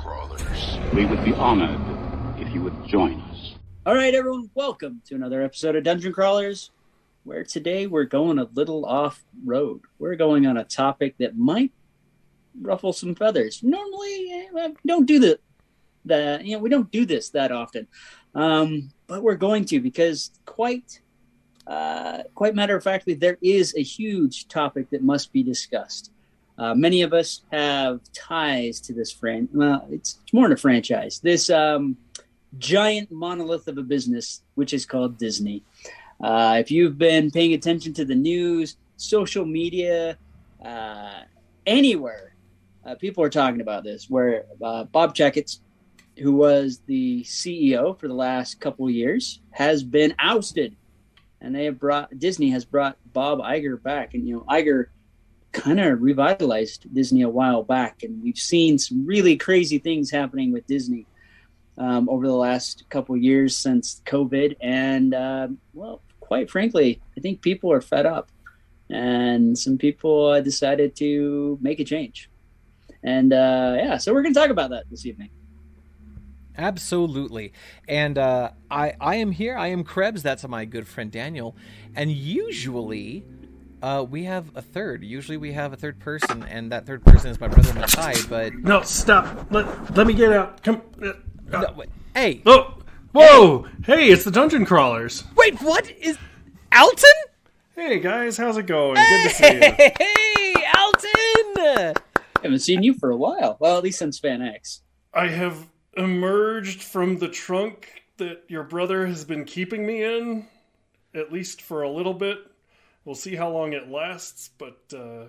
Crawlers. We would be honored if you would join us. All right, everyone, welcome to another episode of Dungeon Crawlers, where today we're going a little off-road. We're going on a topic that might ruffle some feathers. Normally, we don't do we don't do this that often, but we're going to because quite matter of factly, there is a huge topic that must be discussed. Many of us have ties to this well, it's more than a franchise. This giant monolith of a business, which is called Disney. If you've been paying attention to the news, social media, anywhere, people are talking about this, where Bob Chapek, who was the CEO for the last couple of years, has been ousted. And Disney has brought Bob Iger back. And, Iger kind of revitalized Disney a while back. And we've seen some really crazy things happening with Disney over the last couple of years since COVID. And, well, quite frankly, I think people are fed up. And some people decided to make a change. And, so we're going to talk about that this evening. Absolutely. And I am here. I am Krebs. That's my good friend Daniel. And usually we have a third. Usually we have a third person, and that third person is my brother Matai. But no, stop. Let me get out. Come. No, hey. Oh, whoa. Hey, it's the Dungeon Crawlers. Wait, what is Alton? Hey guys, how's it going? Good to see you. Hey, Alton. Haven't seen you for a while. Well, at least since Fan X. I have emerged from the trunk that your brother has been keeping me in, at least for a little bit. We'll see how long it lasts, but, I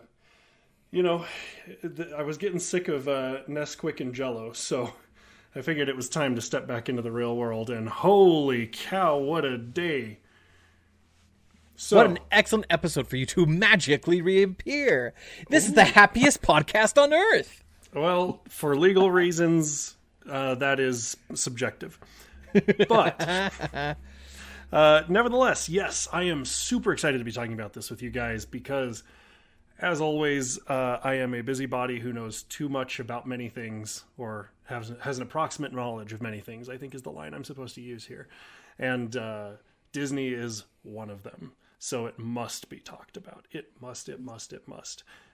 was getting sick of Nesquik and Jell-O, so I figured it was time to step back into the real world, and holy cow, what a day. So, what an excellent episode for you to magically reappear. This is the happiest podcast on earth. Well, for legal reasons, that is subjective. But nevertheless, yes, I am super excited to be talking about this with you guys because, as always, I am a busybody who knows too much about many things, or has an approximate knowledge of many things, I think is the line I'm supposed to use here. And Disney is one of them. So it must be talked about. It must.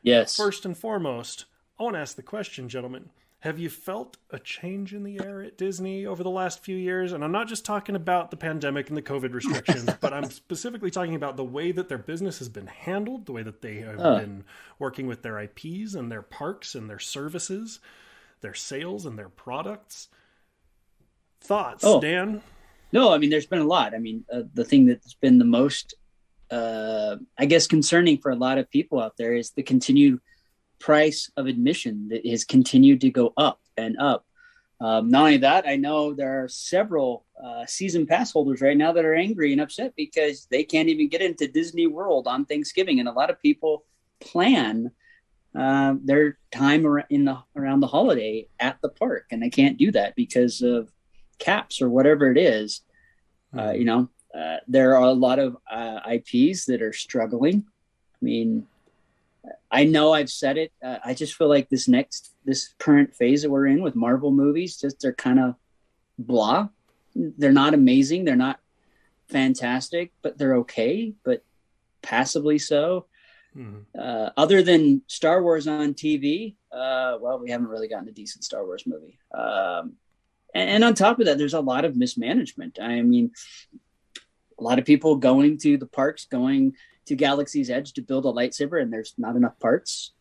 Yes. First and foremost, I want to ask the question, gentlemen. Have you felt a change in the air at Disney over the last few years? And I'm not just talking about the pandemic and the COVID restrictions, but I'm specifically talking about the way that their business has been handled, the way that they have been working with their IPs and their parks and their services, their sales and their products. Thoughts, Dan? No, I mean, there's been a lot. I mean, the thing that's been the most, concerning for a lot of people out there is the continued price of admission that has continued to go up and up. Not only that, I know there are several season pass holders right now that are angry and upset because they can't even get into Disney World on Thanksgiving. And a lot of people plan their time around the holiday at the park, and they can't do that because of caps or whatever it is. There are a lot of IPs that are struggling. I mean, I know I've said it. I just feel like this current phase that we're in with Marvel movies, they're kind of blah. They're not amazing. They're not fantastic, but they're okay, but passably so. Mm-hmm. Other than Star Wars on TV, we haven't really gotten a decent Star Wars movie. And on top of that, there's a lot of mismanagement. I mean, a lot of people going to the parks, going to Galaxy's Edge to build a lightsaber, and there's not enough parts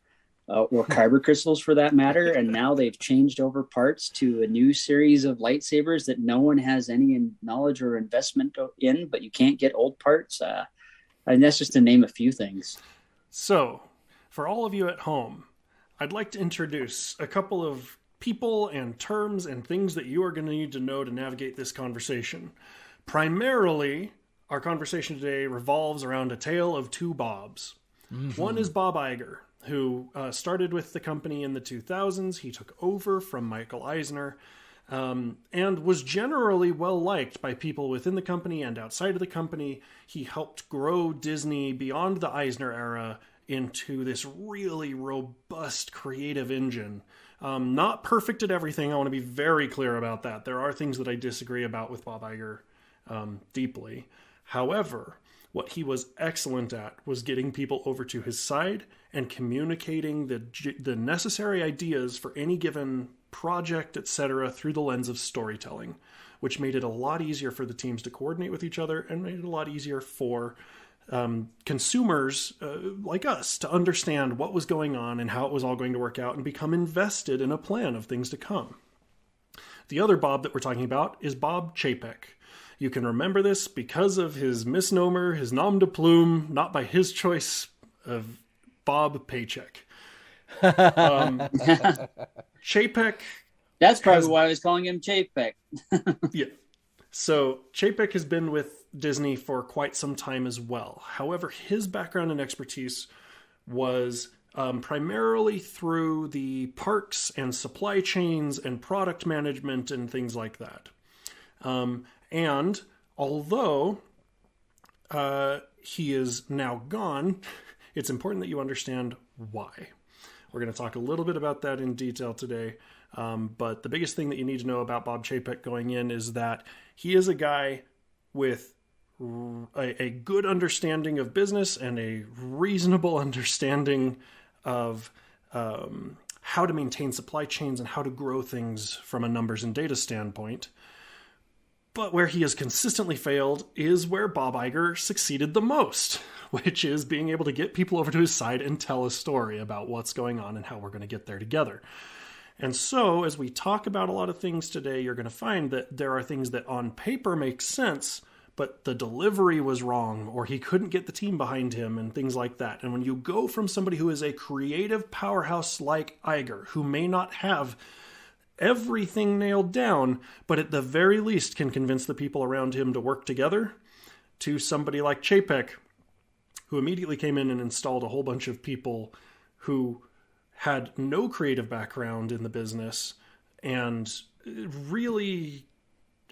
or kyber crystals for that matter. And now they've changed over parts to a new series of lightsabers that no one has any knowledge or investment in, but you can't get old parts. And that's just to name a few things. So for all of you at home, I'd like to introduce a couple of people and terms and things that you are going to need to know to navigate this conversation. Primarily, our conversation today revolves around a tale of two Bobs. Mm-hmm. One is Bob Iger, who started with the company in the 2000s. He took over from Michael Eisner and was generally well-liked by people within the company and outside of the company. He helped grow Disney beyond the Eisner era into this really robust creative engine. Not perfect at everything. I want to be very clear about that. There are things that I disagree about with Bob Iger deeply. However, what he was excellent at was getting people over to his side and communicating the necessary ideas for any given project, etc., through the lens of storytelling, which made it a lot easier for the teams to coordinate with each other and made it a lot easier for consumers like us to understand what was going on and how it was all going to work out and become invested in a plan of things to come. The other Bob that we're talking about is Bob Chapek. You can remember this because of his misnomer, his nom de plume, not by his choice, of Bob Paycheck. Chapek. That's probably why I was calling him Chapek. Yeah. So Chapek has been with Disney for quite some time as well. However, his background and expertise was primarily through the parks and supply chains and product management and things like that. And although he is now gone, it's important that you understand why. We're going to talk a little bit about that in detail today. But the biggest thing that you need to know about Bob Chapek going in is that he is a guy with a good understanding of business and a reasonable understanding of how to maintain supply chains and how to grow things from a numbers and data standpoint. But where he has consistently failed is where Bob Iger succeeded the most, which is being able to get people over to his side and tell a story about what's going on and how we're going to get there together. And so, as we talk about a lot of things today, you're going to find that there are things that on paper make sense, but the delivery was wrong, or he couldn't get the team behind him, and things like that. And when you go from somebody who is a creative powerhouse like Iger, who may not have everything nailed down, but at the very least can convince the people around him to work together, to somebody like Chapek, who immediately came in and installed a whole bunch of people who had no creative background in the business and really,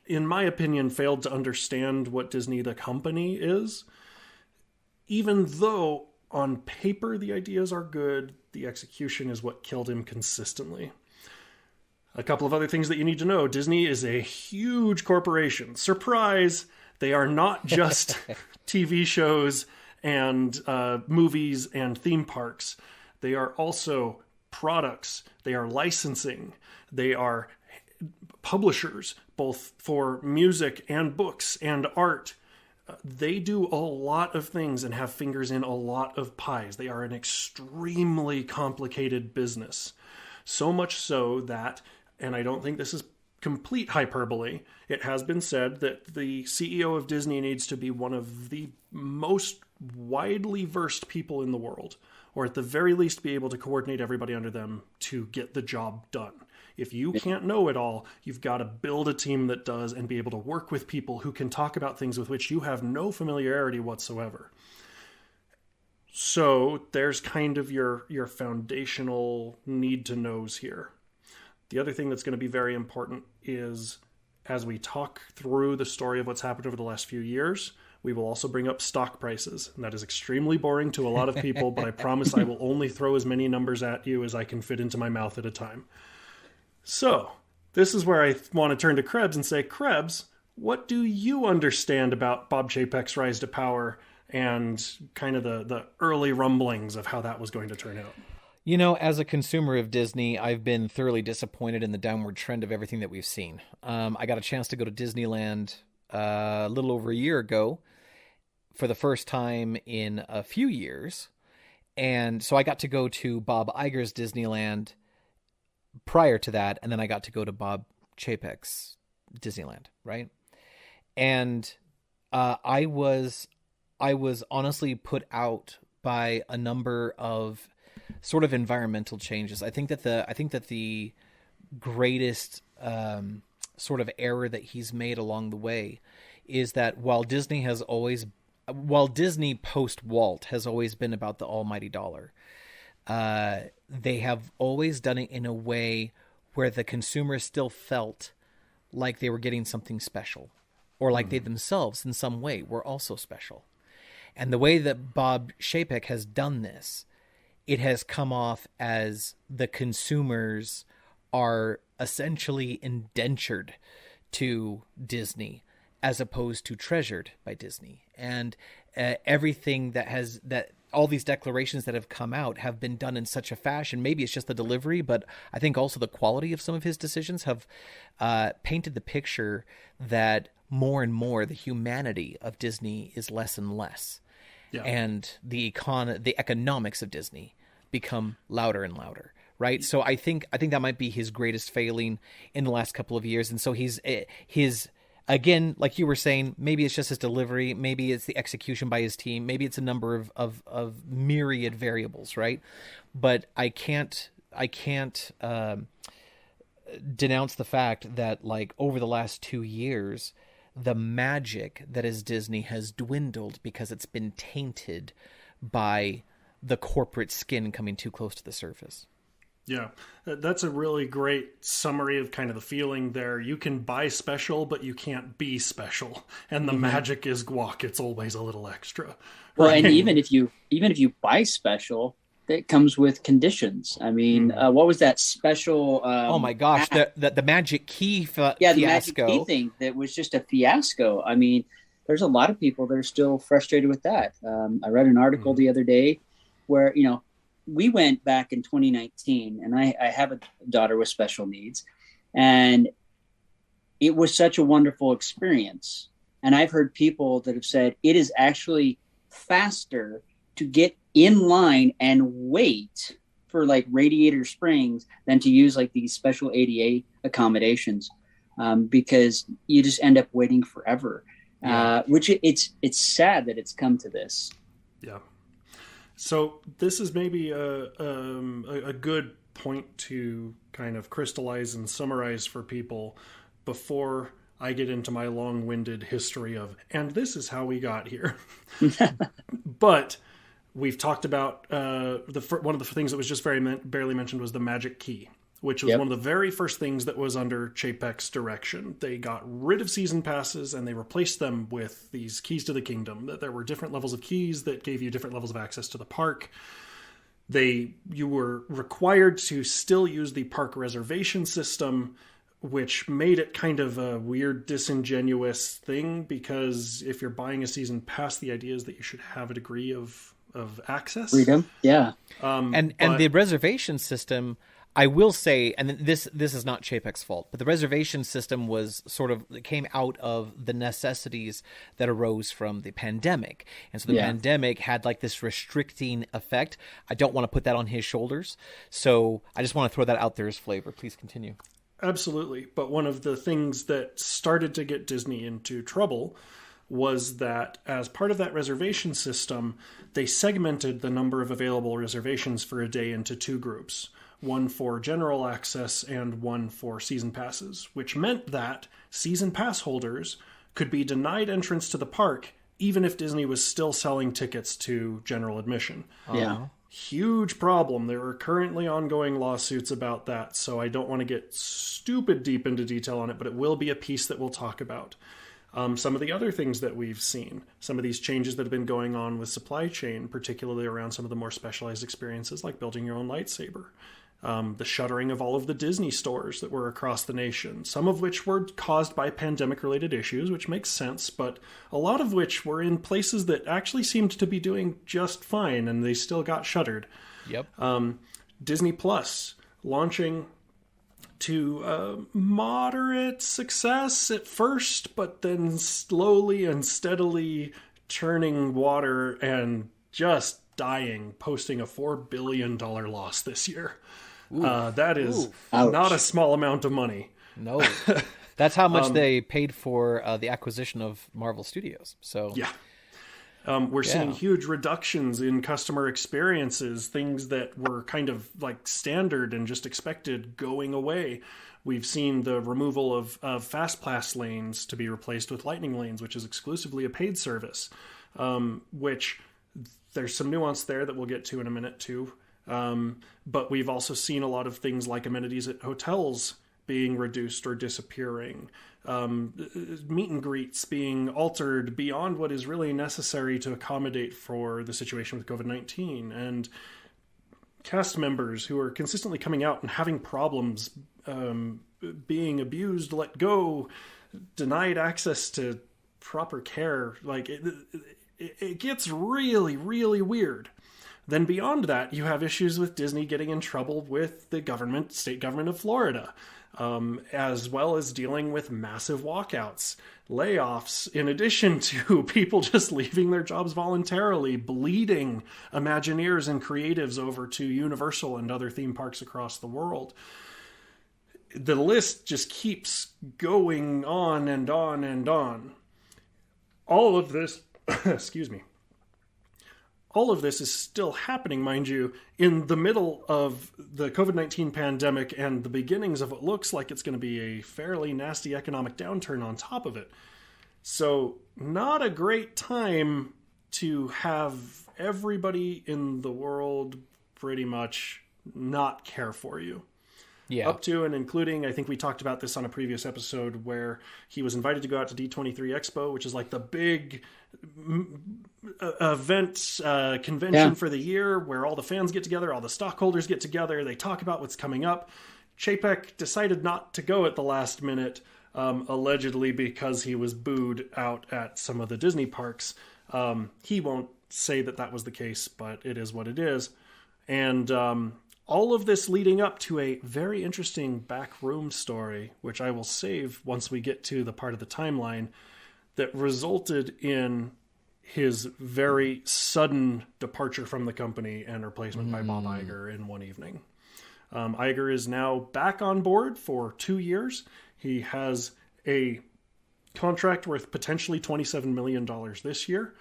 in my opinion, failed to understand what Disney the company is. Even though on paper the ideas are good, the execution is what killed him consistently. A couple of other things that you need to know. Disney is a huge corporation. Surprise! They are not just TV shows and movies and theme parks. They are also products. They are licensing. They are publishers, both for music and books and art. They do a lot of things and have fingers in a lot of pies. They are an extremely complicated business. So much so that, and I don't think this is complete hyperbole, it has been said that the CEO of Disney needs to be one of the most widely versed people in the world, or at the very least be able to coordinate everybody under them to get the job done. If you can't know it all, you've got to build a team that does and be able to work with people who can talk about things with which you have no familiarity whatsoever. So there's kind of your foundational need to knows here. The other thing that's going to be very important is, as we talk through the story of what's happened over the last few years, we will also bring up stock prices. And that is extremely boring to a lot of people, but I promise I will only throw as many numbers at you as I can fit into my mouth at a time. So, this is where I want to turn to Krebs and say, Krebs, what do you understand about Bob Chapek's rise to power and kind of the early rumblings of how that was going to turn out? You know, as a consumer of Disney, I've been thoroughly disappointed in the downward trend of everything that we've seen. I got a chance to go to Disneyland a little over a year ago for the first time in a few years. And so I got to go to Bob Iger's Disneyland prior to that, and then I got to go to Bob Chapek's Disneyland, right? And I was honestly put out by a number of sort of environmental changes. I think that the greatest sort of error that he's made along the way is that while Disney post Walt has always been about the almighty dollar, they have always done it in a way where the consumer still felt like they were getting something special, or like they themselves in some way were also special. And the way that Bob Chapek has done this it has come off as the consumers are essentially indentured to Disney as opposed to treasured by Disney. And everything that all these declarations that have come out have been done in such a fashion. Maybe it's just the delivery, but I think also the quality of some of his decisions have painted the picture that more and more the humanity of Disney is less and less. Yeah. And the economics of Disney become louder and louder, right? So I think that might be his greatest failing in the last couple of years. And so his again, like you were saying, maybe it's just his delivery, maybe it's the execution by his team, maybe it's a number of myriad variables, right? But I can't denounce the fact that, like, over the last 2 years, the magic that is Disney has dwindled because it's been tainted by the corporate skin coming too close to the surface. Yeah, that's a really great summary of kind of the feeling there. You can buy special, but you can't be special. And the magic is guac. It's always a little extra. Well, right? And even if you buy special, that comes with conditions. I mean, what was that special? Oh my gosh, the magic key fiasco. The magic key thing that was just a fiasco. I mean, there's a lot of people that are still frustrated with that. I read an article the other day where, we went back in 2019, and I have a daughter with special needs, and it was such a wonderful experience. And I've heard people that have said it is actually faster to get in line and wait for like Radiator Springs than to use like these special ADA accommodations, because you just end up waiting forever. Which it's sad that it's come to this. Yeah. So this is maybe a good point to kind of crystallize and summarize for people before I get into my long-winded history of, and this is how we got here. But we've talked about one of the things that was just barely mentioned was the magic key, which was one of the very first things that was under Chapek's direction. They got rid of season passes and they replaced them with these keys to the kingdom. That there were different levels of keys that gave you different levels of access to the park. You were required to still use the park reservation system, which made it kind of a weird, disingenuous thing, because if you're buying a season pass, the idea is that you should have a degree of access. Freedom, yeah. And the reservation system, I will say, and this is not Chapek's fault, but the reservation system was it came out of the necessities that arose from the pandemic. And so the pandemic had like this restricting effect. I don't want to put that on his shoulders. So I just want to throw that out there as flavor. Please continue. Absolutely. But one of the things that started to get Disney into trouble was that as part of that reservation system, they segmented the number of available reservations for a day into two groups. One for general access and one for season passes, which meant that season pass holders could be denied entrance to the park even if Disney was still selling tickets to general admission. Yeah. Huge problem. There are currently ongoing lawsuits about that, so I don't want to get stupid deep into detail on it, but it will be a piece that we'll talk about. Some of the other things that we've seen, some of these changes that have been going on with supply chain, particularly around some of the more specialized experiences like building your own lightsaber. The shuttering of all of the Disney stores that were across the nation, some of which were caused by pandemic-related issues, which makes sense, but a lot of which were in places that actually seemed to be doing just fine, and they still got shuttered. Yep. Disney Plus launching to moderate success at first, but then slowly and steadily churning water and just dying, posting a $4 billion loss this year. That is not a small amount of money. No. That's how much they paid for the acquisition of Marvel Studios. So yeah. We're seeing huge reductions in customer experiences, things that were kind of like standard and just expected going away. We've seen the removal of Fast Pass lanes to be replaced with Lightning lanes, which is exclusively a paid service, which there's some nuance there that we'll get to in a minute too. But we've also seen a lot of things like amenities at hotels being reduced or disappearing, meet and greets being altered beyond what is really necessary to accommodate for the situation with COVID-19. And cast members who are consistently coming out and having problems, being abused, let go, denied access to proper care. Like it gets really, really weird. Then beyond that, you have issues with Disney getting in trouble with the state government of Florida, as well as dealing with massive walkouts, layoffs, in addition to people just leaving their jobs voluntarily, bleeding Imagineers and creatives over to Universal and other theme parks across the world. The list just keeps going on and on and on. All of this, excuse me, all of this is still happening, mind you, in the middle of the COVID-19 pandemic and the beginnings of what looks like it's going to be a fairly nasty economic downturn on top of it. So, not a great time to have everybody in the world pretty much not care for you. Yeah. Up to and including, I think we talked about this on a previous episode where he was invited to go out to D23 Expo, which is like the big event convention for the year where all the fans get together, all the stockholders get together, they talk about what's coming up. Chapek decided not to go at the last minute, allegedly because he was booed out at some of the Disney parks. He won't say that was the case, but it is what it is. And all of this leading up to a very interesting backroom story, which I will save once we get to the part of the timeline that resulted in his very sudden departure from the company and replacement by Bob Iger in one evening. Iger is now back on board for 2 years. He has a contract worth potentially $27 million this year.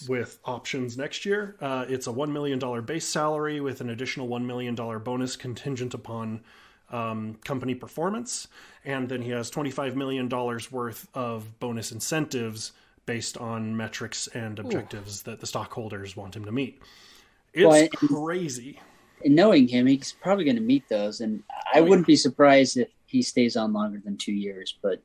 With options next year. It's a $1 million base salary with an additional $1 million bonus contingent upon company performance. And then he has $25 million worth of bonus incentives based on metrics and objectives that the stockholders want him to meet. It's crazy. And knowing him, he's probably going to meet those. And I wouldn't be surprised if he stays on longer than 2 years, but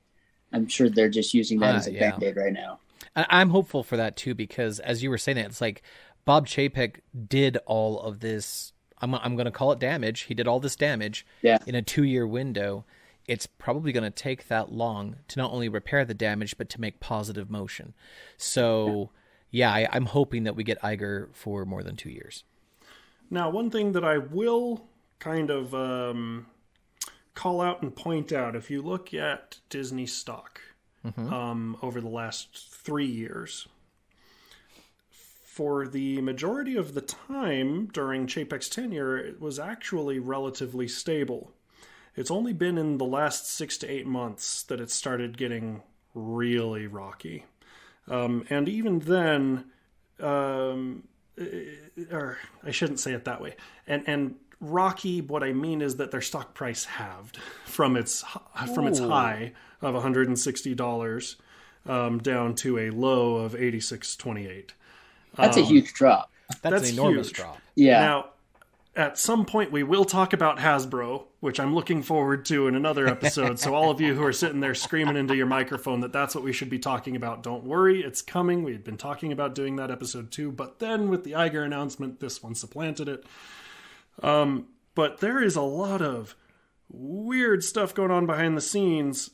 I'm sure they're just using that as a Band-Aid right now. I'm hopeful for that too, because as you were saying that, it's like Bob Chapek did all of this. I'm going to call it damage. He did all this damage in a 2-year window. It's probably going to take that long to not only repair the damage, but to make positive motion. So I'm hoping that we get Iger for more than 2 years. Now, one thing that I will kind of call out and point out, if you look at Disney stock, over the last 3 years. For the majority of the time during Chapek's tenure, it was actually relatively stable. It's only been in the last 6 to 8 months that it started getting really rocky. And even then, or I shouldn't say it that way. And rocky, what I mean is that their stock price halved from its high of $160 down to a low of $86.28. That's a huge drop. That's an enormous huge drop. Yeah. Now, at some point, we will talk about Hasbro, which I'm looking forward to in another episode. So all of you who are sitting there screaming into your microphone that's what we should be talking about, don't worry, it's coming. We had been talking about doing that episode too, but then with the Iger announcement, this one supplanted it. But there is a lot of weird stuff going on behind the scenes,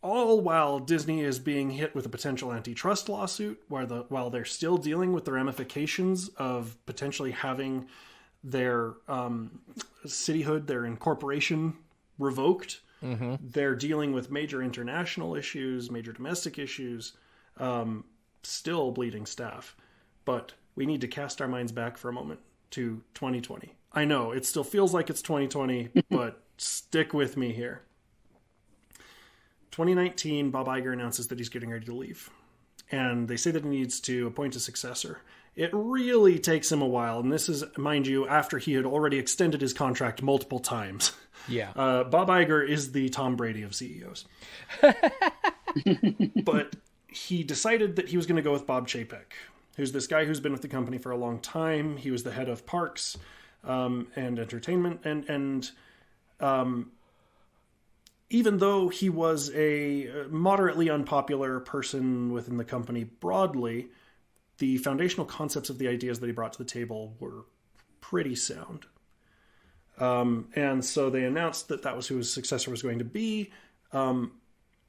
all while Disney is being hit with a potential antitrust lawsuit, while they're still dealing with the ramifications of potentially having their cityhood, their incorporation revoked. They're dealing with major international issues, major domestic issues, still bleeding staff. But we need to cast our minds back for a moment to 2020. I know, it still feels like it's 2020, but stick with me here. 2019, Bob Iger announces that he's getting ready to leave. And they say that he needs to appoint a successor. It really takes him a while, and this is, mind you, after he had already extended his contract multiple times. Yeah. Bob Iger is the Tom Brady of CEOs. But he decided that he was going to go with Bob Chapek, who's this guy who's been with the company for a long time. He was the head of parks and entertainment, and even though he was a moderately unpopular person within the company broadly, the foundational concepts of the ideas that he brought to the table were pretty sound. And so they announced that was who his successor was going to be.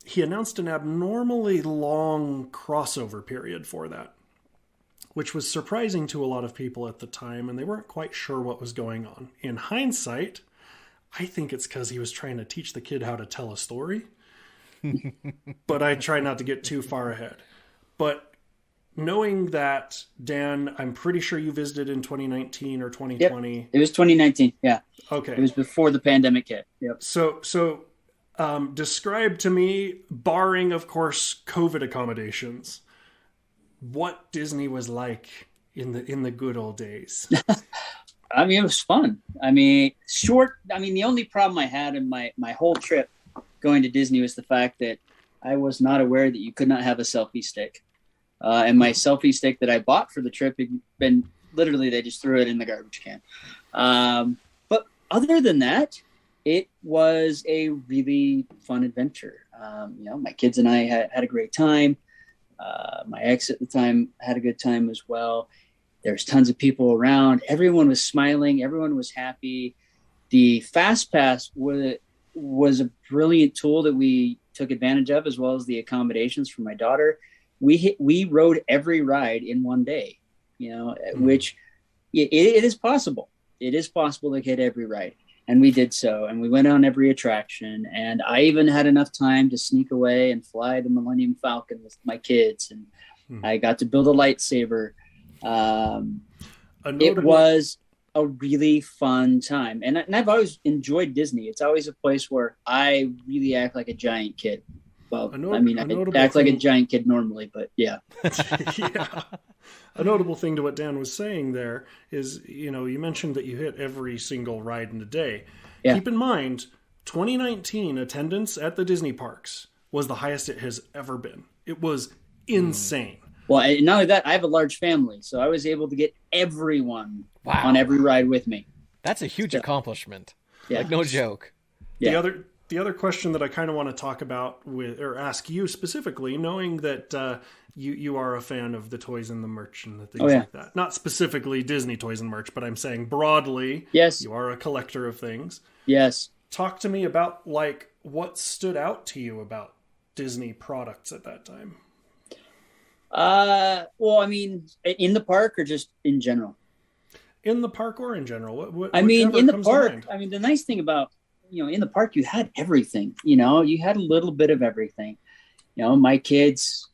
He announced an abnormally long crossover period for that, which was surprising to a lot of people at the time, and they weren't quite sure what was going on. In hindsight, I think it's because he was trying to teach the kid how to tell a story. But I try not to get too far ahead. But knowing that, Dan, I'm pretty sure you visited in 2019 or 2020. Yep. It was 2019, yeah. Okay. It was before the pandemic hit. Yep. So describe to me, barring, of course, COVID accommodations, what Disney was like in the good old days. I mean, it was fun. I mean, the only problem I had in my whole trip going to Disney was the fact that I was not aware that you could not have a selfie stick. And my selfie stick that I bought for the trip had been literally, they just threw it in the garbage can. But other than that, it was a really fun adventure. My kids and I had a great time. My ex at the time had a good time as well. There's tons of people around. Everyone was smiling. Everyone was happy. The Fast Pass was a brilliant tool that we took advantage of, as well as the accommodations for my daughter. We rode every ride in one day, which it is possible. It is possible to hit every ride. And we did so. And we went on every attraction. And I even had enough time to sneak away and fly the Millennium Falcon with my kids. And I got to build a lightsaber. It was a really fun time. And I've always enjoyed Disney. It's always a place where I really act like a giant kid. Well, I act like a giant kid normally, but yeah. Yeah. A notable thing to what Dan was saying there is, you mentioned that you hit every single ride in a day. Yeah. Keep in mind, 2019 attendance at the Disney parks was the highest it has ever been. It was insane. Well, and not only that, I have a large family, so I was able to get everyone on every ride with me. That's a huge accomplishment. Yeah. Like, no joke. Yeah. The other question that I kind of want to talk about or ask you specifically, knowing that you are a fan of the toys and the merch and the things like that. Not specifically Disney toys and merch, but I'm saying broadly, yes, you are a collector of things. Yes. Talk to me about what stood out to you about Disney products at that time. Well, I mean, in the park or just in general? In the park or in general? In the park, the nice thing about, in the park, you had everything, you had a little bit of everything. My kids,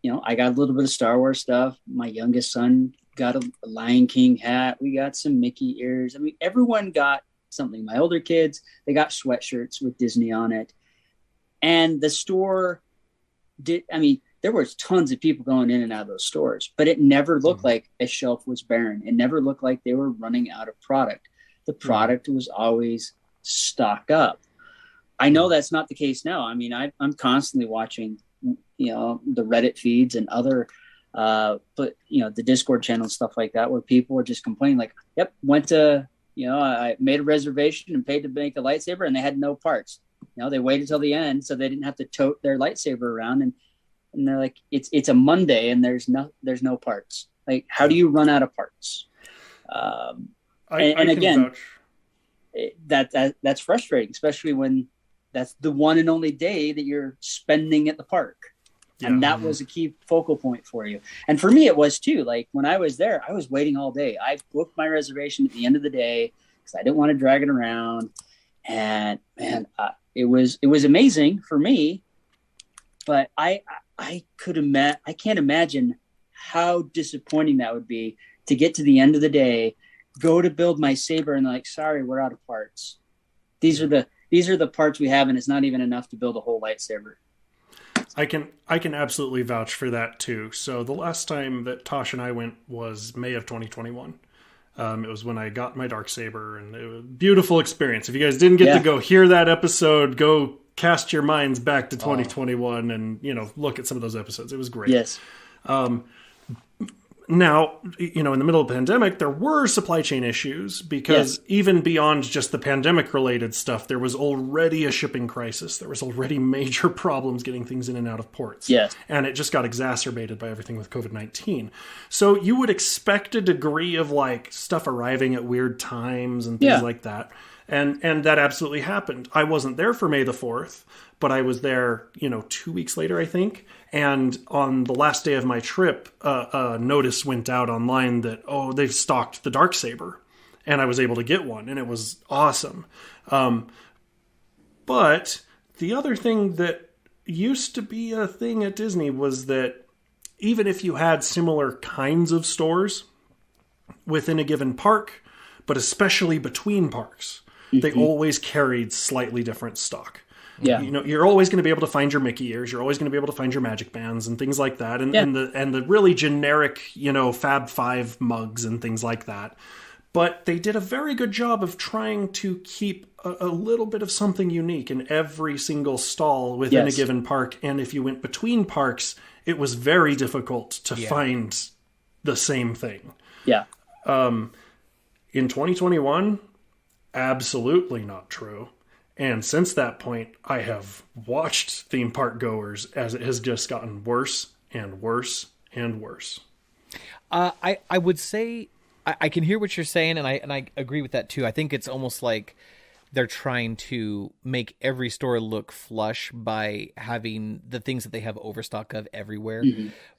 I got a little bit of Star Wars stuff. My youngest son got a Lion King hat. We got some Mickey ears. Everyone got something. My older kids, they got sweatshirts with Disney on it. And the store there was tons of people going in and out of those stores, but it never looked like a shelf was barren. It never looked like they were running out of product. The product was always stocked up. I know that's not the case now. I'm constantly watching, the Reddit feeds and other, the Discord channels, stuff like that, where people are just complaining like, yep, went to, I made a reservation and paid to make a lightsaber and they had no parts. They waited till the end so they didn't have to tote their lightsaber around. And they're like, it's a Monday and there's no parts. Like, how do you run out of parts? That's frustrating, especially when that's the one and only day that you're spending at the park. Yeah. And that was a key focal point for you. And for me, it was too. Like, when I was there, I was waiting all day. I booked my reservation at the end of the day because I didn't want to drag it around. And man, it was amazing for me. But I can't imagine how disappointing that would be to get to the end of the day, go to build my saber, and like, sorry, we're out of parts. These are the parts we have, and it's not even enough to build a whole lightsaber. I can absolutely vouch for that too. So the last time that Tosh and I went was May of 2021. It was when I got my Darksaber, and it was a beautiful experience. If you guys didn't get to go hear that episode, go cast your minds back to 2021 and look at some of those episodes. It was great. Yes. Now, in the middle of the pandemic, there were supply chain issues because even beyond just the pandemic related stuff, there was already a shipping crisis. There was already major problems getting things in and out of ports. Yes. And it just got exacerbated by everything with COVID-19. So you would expect a degree of like stuff arriving at weird times and things like that. And that absolutely happened. I wasn't there for May the 4th, but I was there, 2 weeks later, I think. And on the last day of my trip, a notice went out online that, they've stocked the Darksaber. And I was able to get one, and it was awesome. But the other thing that used to be a thing at Disney was that even if you had similar kinds of stores within a given park, but especially between parks, they always carried slightly different stock. Yeah. You're always going to be able to find your Mickey ears. You're always going to be able to find your Magic Bands and things like that. And the really generic, Fab Five mugs and things like that. But they did a very good job of trying to keep a little bit of something unique in every single stall within a given park. And if you went between parks, it was very difficult to find the same thing. Yeah. In 2021, absolutely not true. And since that point, I have watched theme park goers as it has just gotten worse and worse and worse. I would say I can hear what you're saying, and I agree with that too. I think it's almost like they're trying to make every store look flush by having the things that they have overstock of everywhere.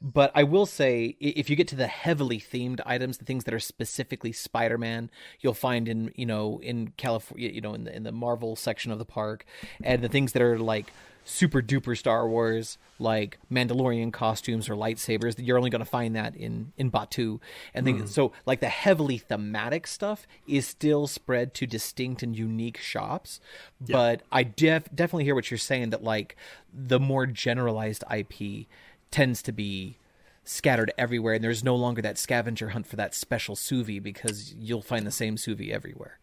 But I will say, if you get to the heavily themed items, the things that are specifically Spider-Man, you'll find in California, in the Marvel section of the park, and the things that are like super duper Star Wars, like Mandalorian costumes or lightsabers, you're only going to find that in Batu. And things, so like the heavily thematic stuff is still spread to distinct and unique shops. But I definitely hear what you're saying, that like the more generalized IP tends to be scattered everywhere, and there's no longer that scavenger hunt for that special sous vide, because you'll find the same sous vide everywhere.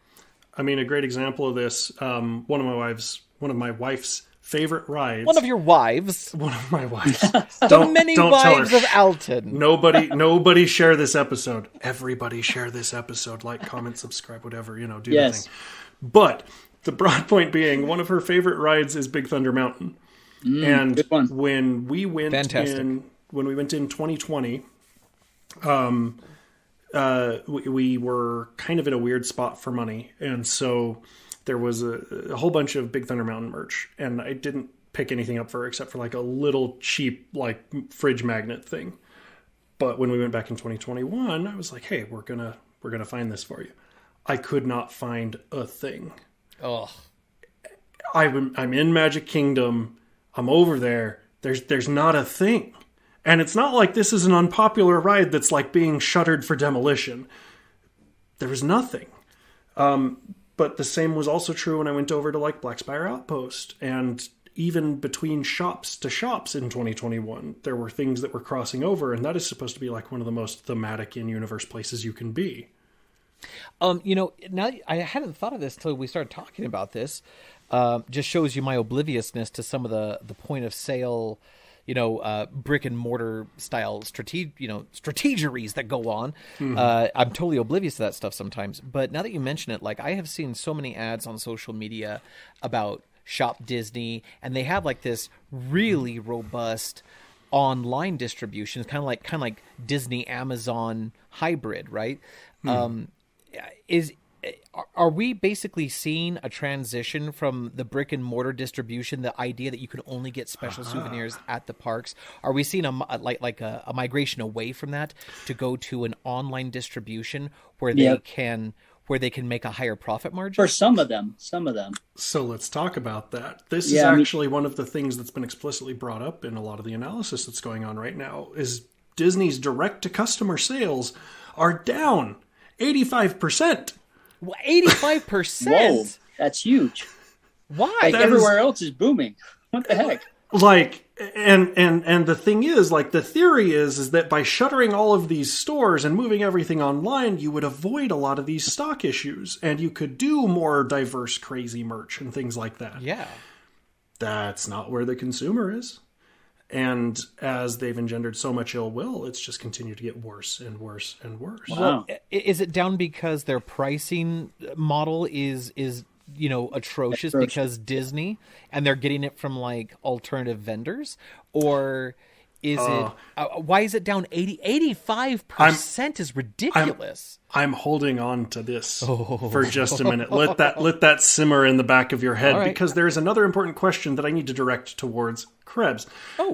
I mean, a great example of this, one of my wife's favorite rides. One of your wives. One of my wives. The many wives of Alton. Nobody share this episode. Everybody share this episode. Like, comment, subscribe, whatever, do the thing. But the broad point being, one of her favorite rides is Big Thunder Mountain. And when we went in 2020, we were kind of in a weird spot for money. And so there was a whole bunch of Big Thunder Mountain merch, and I didn't pick anything up for her except for like a little cheap like fridge magnet thing. But when we went back in 2021, I was like, hey, we're gonna find this for you. I could not find a thing. Oh, I'm in Magic Kingdom. I'm over there. There's not a thing. And it's not like this is an unpopular ride that's like being shuttered for demolition. There was nothing. But the same was also true when I went over to like Black Spire Outpost, and even between shops to shops in 2021, there were things that were crossing over, and that is supposed to be like one of the most thematic in-universe places you can be. Now I hadn't thought of this till we started talking about this. Just shows you my obliviousness to some of the point of sale, brick and mortar style strategeries that go on. I'm totally oblivious to that stuff sometimes. But now that you mention it, like I have seen so many ads on social media about Shop Disney, and they have like this really robust online distribution, kind of like Disney Amazon hybrid, right? Are we basically seeing a transition from the brick and mortar distribution, the idea that you can only get special souvenirs at the parks? Are we seeing a migration away from that to go to an online distribution where they can make a higher profit margin? For some of them. So let's talk about that. This is actually one of the things that's been explicitly brought up in a lot of the analysis that's going on right now, is Disney's direct-to-customer sales are down 85%. 85%? Whoa, that's huge. Why? Like everywhere else is booming. What the heck? Like, and the thing is, like, the theory is that by shuttering all of these stores and moving everything online, you would avoid a lot of these stock issues, and you could do more diverse, crazy merch and things like that. Yeah. That's not where the consumer is. And as they've engendered so much ill will, it's just continued to get worse and worse and worse. Wow. Well, is it down because their pricing model is atrocious because Disney, and they're getting it from like alternative vendors, or is it why is it down 85% is ridiculous. I'm holding on to this for just a minute. Let that simmer in the back of your head, because there's another important question that I need to direct towards Krebs.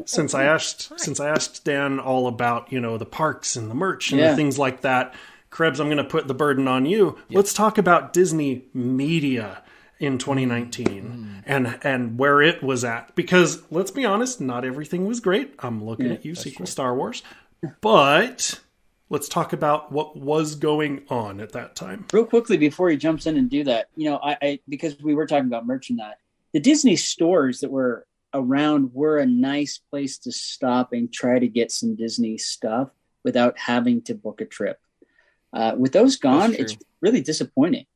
Since I asked Dan all about, the parks and the merch and the things like that, Krebs, I'm going to put the burden on you. Yep. Let's talk about Disney media in 2019 and where it was at, because let's be honest, not everything was great. I'm looking at you, sequel Star Wars, but let's talk about what was going on at that time. Real quickly before he jumps in and do that, I because we were talking about merch and that, the Disney stores that were around were a nice place to stop and try to get some Disney stuff without having to book a trip. With those gone, it's really disappointing.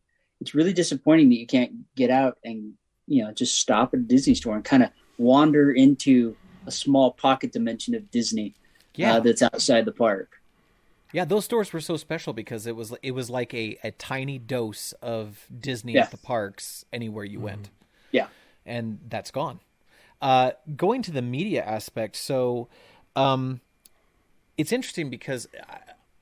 It's really disappointing that you can't get out and, just stop at a Disney store and kind of wander into a small pocket dimension of Disney that's outside the park. Yeah, those stores were so special because it was like a tiny dose of Disney at the parks anywhere you went. Yeah. And that's gone. Going to the media aspect, so it's interesting because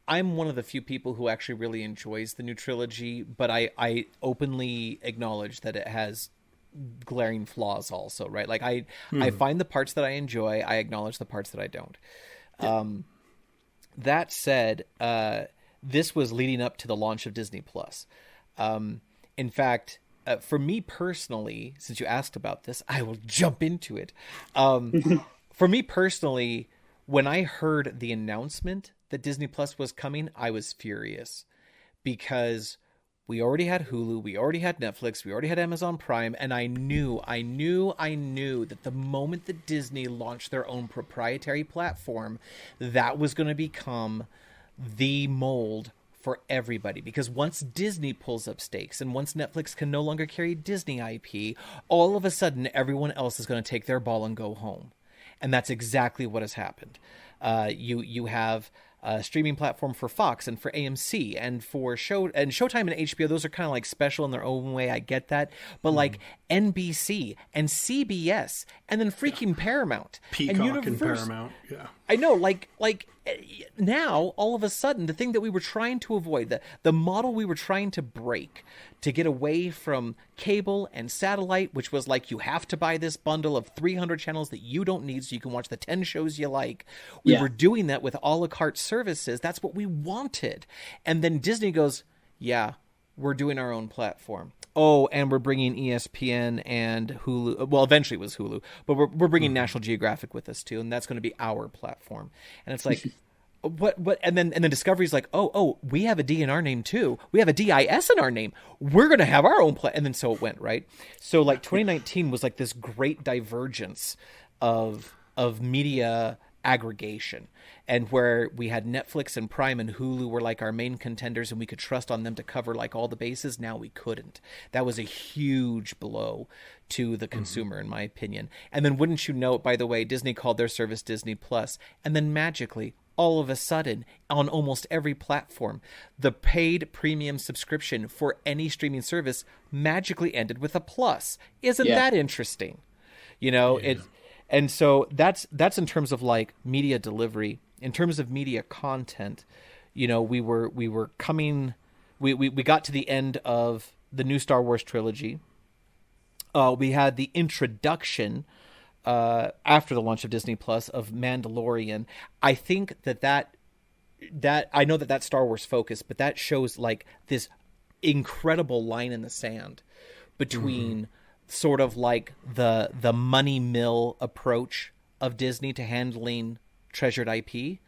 I'm one of the few people who actually really enjoys the new trilogy, but I openly acknowledge that it has glaring flaws also, right? Like I find the parts that I enjoy, I acknowledge the parts that I don't. Yeah. That said, this was leading up to the launch of Disney Plus. In fact, for me personally, since you asked about this, I will jump into it. For me personally, when I heard the announcement that Disney Plus was coming, I was furious because we already had Hulu, we already had Netflix, we already had Amazon Prime, and I knew that the moment that Disney launched their own proprietary platform, that was going to become the mold for everybody. Because once Disney pulls up stakes and once Netflix can no longer carry Disney IP, all of a sudden everyone else is going to take their ball and go home. And that's exactly what has happened. You have a streaming platform for Fox and for AMC and for Showtime and HBO. Those are kind of like special in their own way. I get that. But like NBC and CBS and then freaking Paramount. Peacock and Paramount. Yeah. I know, like now, all of a sudden, the thing that we were trying to avoid, the model we were trying to break to get away from cable and satellite, which was like you have to buy this bundle of 300 channels that you don't need so you can watch the 10 shows you like. We were doing that with a la carte services. That's what we wanted. And then Disney goes, yeah, we're doing our own platform. Oh, and we're bringing ESPN and Hulu. Well, eventually it was Hulu, but we're bringing National Geographic with us too, and that's going to be our platform. And it's like, what? And then Discovery's like, oh, we have a D in our name too. We have a DIS in our name. We're going to have our own and then so it went, right. So like 2019 was like this great divergence of media aggregation, and where we had Netflix and Prime and Hulu were like our main contenders and we could trust on them to cover like all the bases. Now we couldn't. That was a huge blow to the consumer, in my opinion. And then wouldn't you know it, by the way, Disney called their service Disney Plus, and then magically, all of a sudden, on almost every platform, the paid premium subscription for any streaming service magically ended with a plus. Isn't that interesting? And so that's in terms of like media delivery. In terms of media content, we got to the end of the new Star Wars trilogy. We had the introduction after the launch of Disney Plus of Mandalorian. I think that I know that that's Star Wars focus, but that shows like this incredible line in the sand between sort of like the money mill approach of Disney to handling treasured IP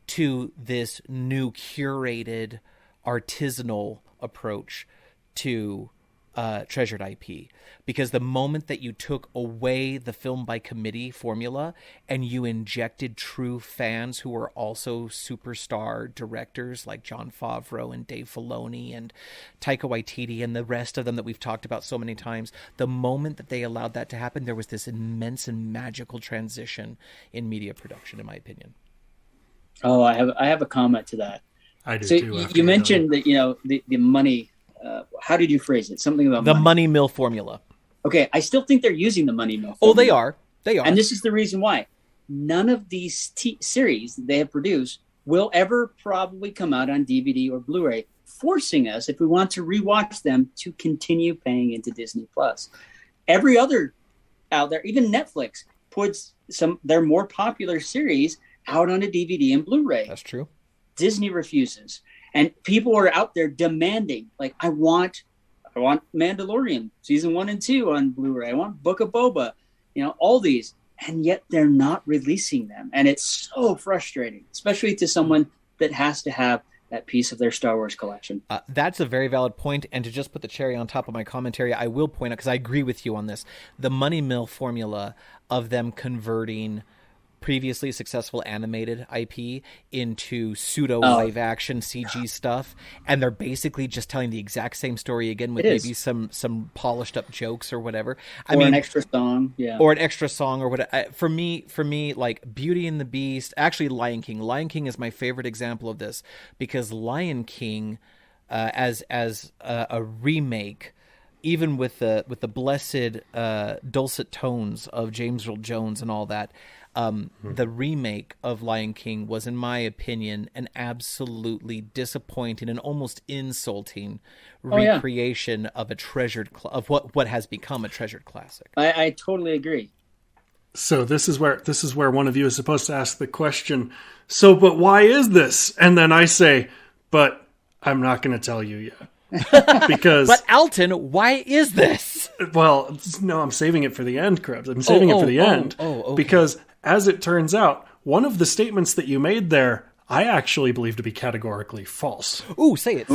to this new curated artisanal approach to treasured IP, because the moment that you took away the film by committee formula and you injected true fans who were also superstar directors like Jon Favreau and Dave Filoni and Taika Waititi and the rest of them that we've talked about so many times, the moment that they allowed that to happen, there was this immense and magical transition in media production, in my opinion. Oh, I have a comment to that. I do so too. You mentioned that, the money. How did you phrase it? Something about the money mill formula. Okay, I still think they're using the money mill formula. Oh, they are. They are. And this is the reason why. None of these series that they have produced will ever probably come out on DVD or Blu-ray, forcing us, if we want to rewatch them, to continue paying into Disney Plus. Every other out there, even Netflix, puts their more popular series out on a DVD and Blu-ray. That's true. Disney refuses. And people are out there demanding, like, I want Mandalorian season 1 and 2 on Blu-ray. I want Book of Boba, all these. And yet they're not releasing them. And it's so frustrating, especially to someone that has to have that piece of their Star Wars collection. That's a very valid point. And to just put the cherry on top of my commentary, I will point out, because I agree with you on this, the money mill formula of them converting previously successful animated IP into pseudo live action CG stuff, and they're basically just telling the exact same story again with maybe some polished up jokes or whatever. I mean, an extra song, or an extra song or whatever. For me, like Beauty and the Beast, actually Lion King. Lion King is my favorite example of this, because Lion King, as a remake, even with the blessed dulcet tones of James Earl Jones and all that. The remake of Lion King was, in my opinion, an absolutely disappointing and almost insulting recreation of a of what has become a treasured classic. I totally agree. So this is where one of you is supposed to ask the question. So, but why is this? And then I say, but I'm not going to tell you yet. Because, but Alton, why is this? Well, no, I'm saving it for the end, Krebs. I'm saving it for the end. Okay. Because, as it turns out, one of the statements that you made there, I actually believe to be categorically false. Ooh, say it.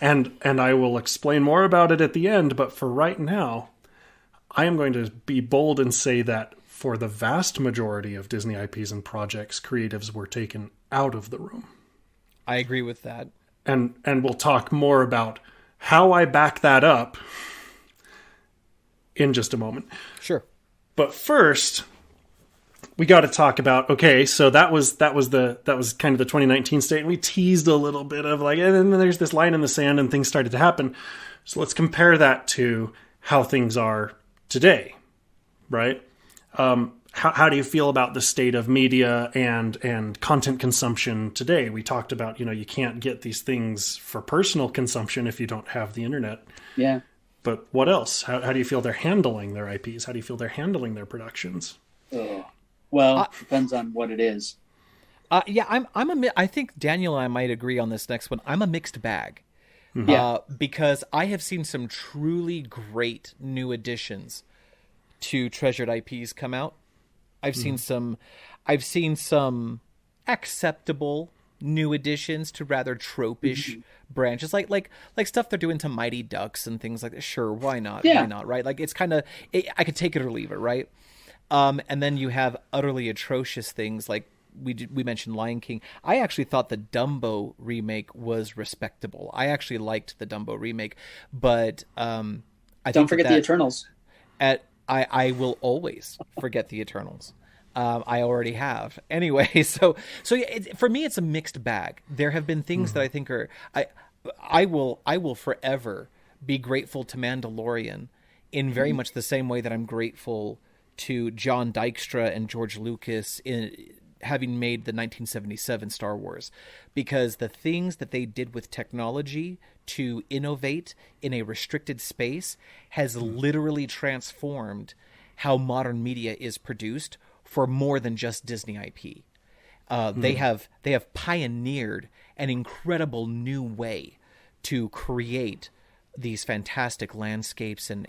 And I will explain more about it at the end, but for right now, I am going to be bold and say that for the vast majority of Disney IPs and projects, creatives were taken out of the room. I agree with that. And we'll talk more about how I back that up in just a moment. Sure. But first, we got to talk about, okay, so that was kind of the 2019 state, and we teased a little bit of like, and then there's this line in the sand and things started to happen. So let's compare that to how things are today, right? How do you feel about the state of media and content consumption today? We talked about, you can't get these things for personal consumption if you don't have the internet. Yeah. But what else? How do you feel they're handling their IPs? How do you feel they're handling their productions? Well, depends on what it is. Yeah, I think Daniel and I might agree on this next one. I'm a mixed bag. Mm-hmm. Because I have seen some truly great new additions to treasured IPs come out. I've seen some acceptable new additions to rather tropish branches, like stuff they're doing to Mighty Ducks and things like that. Sure, why not? Yeah. Why not? Right? Like it's kind of I could take it or leave it, right? And then you have utterly atrocious things like we mentioned Lion King. I actually thought the Dumbo remake was respectable. I actually liked the Dumbo remake, but don't forget the Eternals. I will always forget the Eternals. I already have. Anyway, so yeah, for me, it's a mixed bag. There have been things that I think are I will forever be grateful to Mandalorian in very much the same way that I'm grateful to John Dykstra and George Lucas in having made the 1977 Star Wars, because the things that they did with technology to innovate in a restricted space has literally transformed how modern media is produced for more than just Disney IP. They have pioneered an incredible new way to create these fantastic landscapes and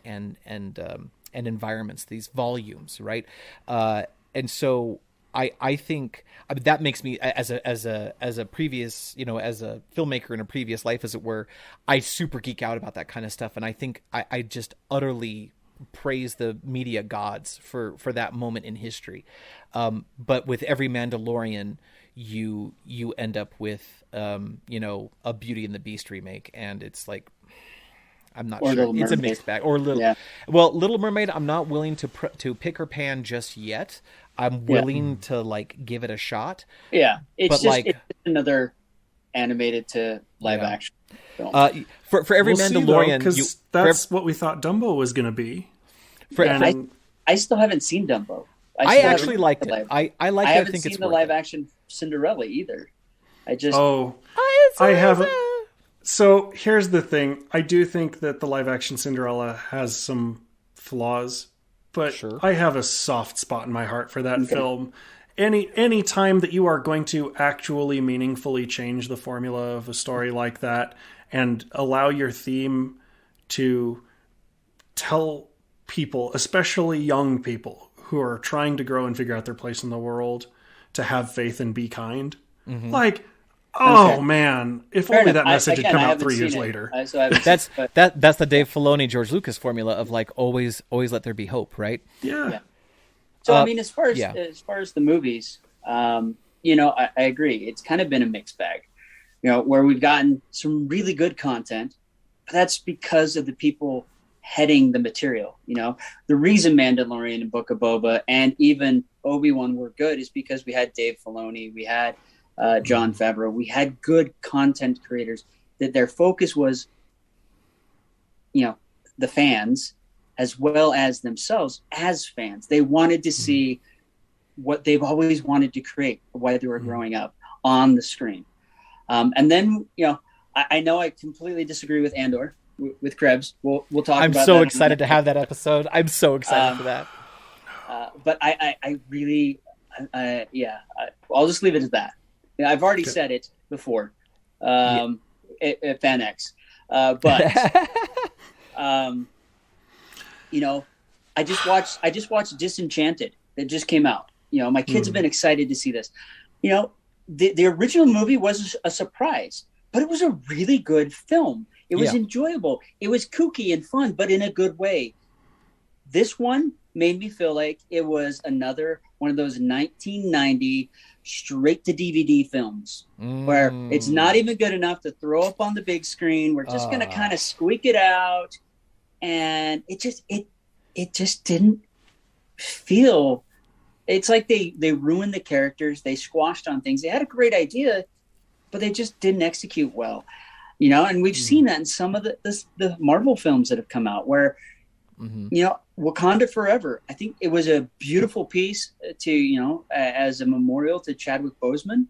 environments, these volumes, right? And so I think that makes me, as a previous, as a filmmaker in a previous life, as it were, I super geek out about that kind of stuff. And I think I just utterly praise the media gods for that moment in history. But with every Mandalorian, you end up with, a Beauty and the Beast remake. And it's like, I'm not sure. It's a mixed bag. Or Little Mermaid, I'm not willing to pick or pan just yet. I'm willing to like give it a shot. Yeah, it's another animated to live action film. For every Mandalorian, because that's what we thought Dumbo was going to be. I still haven't seen Dumbo. I actually liked it. I like. I haven't seen the live action Cinderella either. I haven't. So here's the thing. I do think that the live action Cinderella has some flaws, but sure. I have a soft spot in my heart for that film. Any time that you are going to actually meaningfully change the formula of a story like that and allow your theme to tell people, especially young people who are trying to grow and figure out their place in the world, to have faith and be kind. Mm-hmm. Like, man, if only that message had come out 3 years later. That's the Dave Filoni, George Lucas formula of like always let there be hope, right? Yeah. So I mean, as far as the movies, I agree. It's kind of been a mixed bag, where we've gotten some really good content, but that's because of the people heading the material. The reason Mandalorian and Book of Boba and even Obi-Wan were good is because we had Dave Filoni, we had Jon Favreau, we had good content creators that their focus was, the fans as well as themselves as fans. They wanted to see what they've always wanted to create while they were growing up on the screen. And then, I know I completely disagree with Andor, with Krebs. We'll talk about that. I'm so excited to have that episode. I'm so excited for that. But I really, I'll just leave it at that. I've already said it before, at Fan X. But I just watched Disenchanted that just came out. My kids have been excited to see this. The original movie was a surprise, but it was a really good film. It was enjoyable. It was kooky and fun, but in a good way. This one made me feel like it was another one of those 1990 straight to DVD films where it's not even good enough to throw up on the big screen. We're just going to kind of squeak it out. And it just didn't feel, it's like they ruined the characters. They squashed on things. They had a great idea, but they just didn't execute well, and we've seen that in some of the Marvel films that have come out where, Wakanda Forever, I think it was a beautiful piece to, as a memorial to Chadwick Boseman.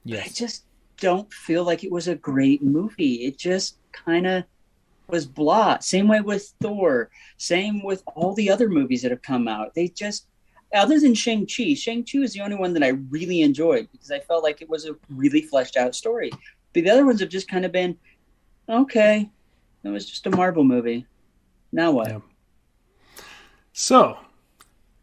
Yes. I just don't feel like it was a great movie. It just kind of was blah. Same way with Thor. Same with all the other movies that have come out. They just, other than Shang-Chi is the only one that I really enjoyed because I felt like it was a really fleshed out story. But the other ones have just kind of been, okay, it was just a Marvel movie. Now what? Yeah. So,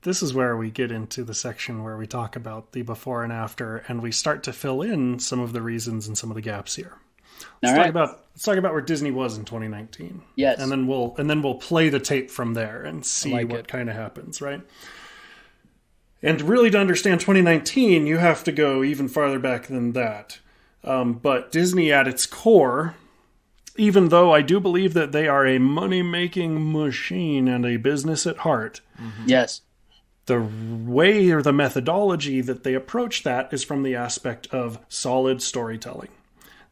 this is where we get into the section where we talk about the before and after, and we start to fill in some of the reasons and some of the gaps here. Let's talk about where Disney was in 2019. Yes, and then we'll play the tape from there and see what kind of happens, right? And really, to understand 2019, you have to go even farther back than that. But Disney, at its core, even though I do believe that they are a money-making machine and a business at heart. Mm-hmm. Yes. The way or the methodology that they approach that is from the aspect of solid storytelling.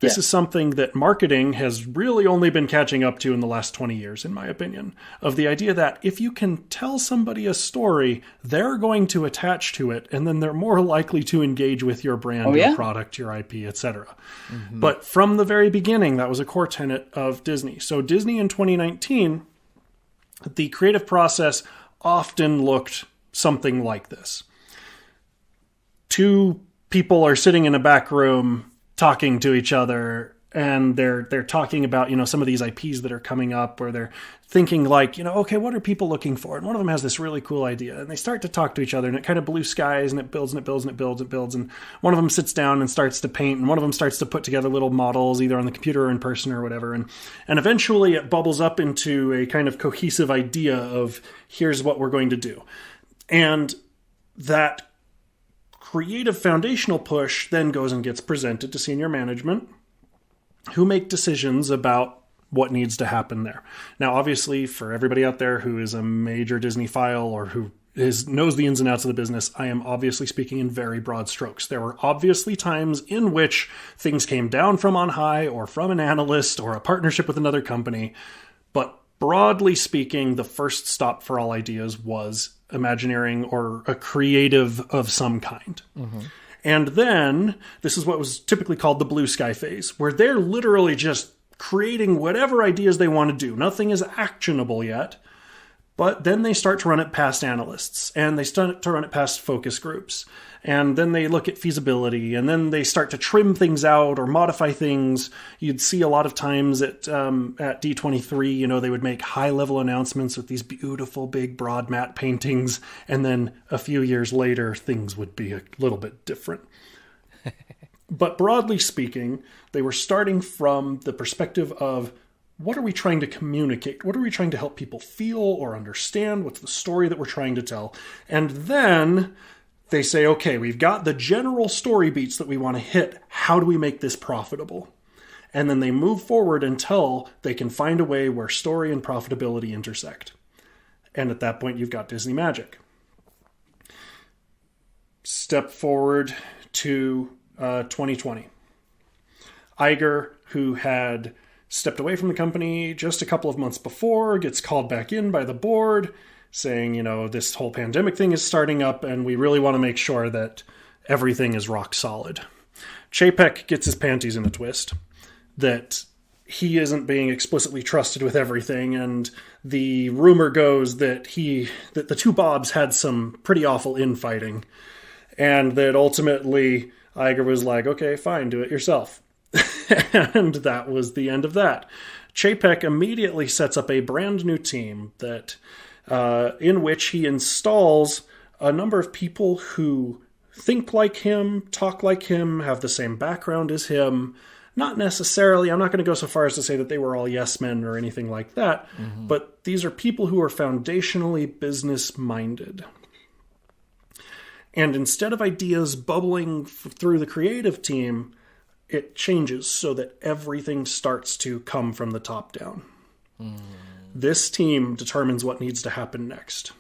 This is something that marketing has really only been catching up to in the last 20 years, in my opinion, of the idea that if you can tell somebody a story, they're going to attach to it, and then they're more likely to engage with your brand, your product, your IP, etc. Mm-hmm. But from the very beginning, that was a core tenet of Disney. So Disney in 2019, the creative process often looked something like this. Two people are sitting in a back room talking to each other, and they're talking about, some of these IPs that are coming up, or they're thinking like, okay, what are people looking for? And one of them has this really cool idea, and they start to talk to each other, and it kind of blue skies, and it builds and it builds and it builds and it builds. And one of them sits down and starts to paint, and one of them starts to put together little models, either on the computer or in person or whatever. And eventually it bubbles up into a kind of cohesive idea of, here's what we're going to do. And that creative foundational push then goes and gets presented to senior management, who make decisions about what needs to happen there. Now, obviously, for everybody out there who is a major Disney file or who knows the ins and outs of the business, I am obviously speaking in very broad strokes. There were obviously times in which things came down from on high, or from an analyst, or a partnership with another company. But broadly speaking, the first stop for all ideas was Imagineering or a creative of some kind. Mm-hmm. And then this is what was typically called the blue sky phase, where they're literally just creating whatever ideas they want to do. Nothing is actionable yet, but then they start to run it past analysts, and they start to run it past focus groups, and then they look at feasibility, and then they start to trim things out or modify things. You'd see a lot of times at D23, they would make high-level announcements with these beautiful, big, broad matte paintings, and then a few years later, things would be a little bit different. But broadly speaking, they were starting from the perspective of, what are we trying to communicate? What are we trying to help people feel or understand? What's the story that we're trying to tell? And then they say, okay, we've got the general story beats that we want to hit. How do we make this profitable? And then they move forward until they can find a way where story and profitability intersect. And at that point, you've got Disney Magic. Step forward to 2020. Iger, who had stepped away from the company just a couple of months before, gets called back in by the board saying, this whole pandemic thing is starting up and we really want to make sure that everything is rock solid. Chapek gets his panties in a twist, that he isn't being explicitly trusted with everything, and the rumor goes that the two Bobs had some pretty awful infighting, and that ultimately Iger was like, okay, fine, do it yourself. And that was the end of that. Chapek immediately sets up a brand new team that in which he installs a number of people who think like him, talk like him, have the same background as him. Not necessarily, I'm not going to go so far as to say that they were all yes men or anything like that, but these are people who are foundationally business-minded. And instead of ideas bubbling through the creative team, it changes so that everything starts to come from the top down. This team determines what needs to happen next,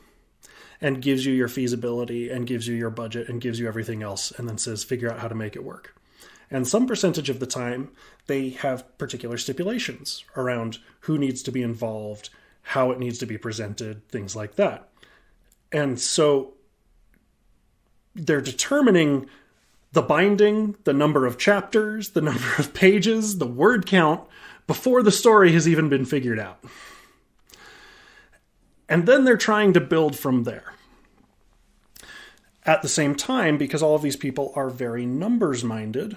and gives you your feasibility, and gives you your budget, and gives you everything else, and then says, figure out how to make it work. And some percentage of the time, they have particular stipulations around who needs to be involved, how it needs to be presented, things like that. And so they're determining the binding, the number of chapters, the number of pages, the word count, before the story has even been figured out. And then they're trying to build from there. At the same time, because all of these people are very numbers-minded,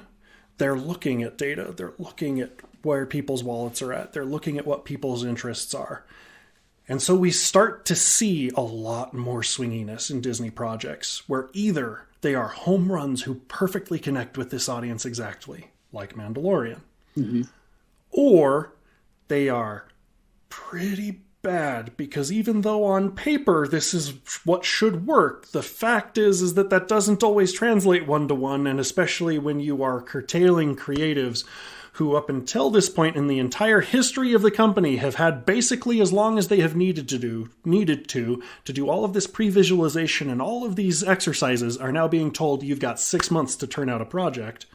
they're looking at data, they're looking at where people's wallets are at, they're looking at what people's interests are. And so we start to see a lot more swinginess in Disney projects, where either they are home runs who perfectly connect with this audience exactly, like Mandalorian, or they are pretty bad, because even though on paper this is what should work, the fact is that doesn't always translate one-to-one, and especially when you are curtailing creatives who up until this point in the entire history of the company have had basically as long as they have needed to do all of this pre-visualization, and all of these exercises are now being told you've got 6 months to turn out a project.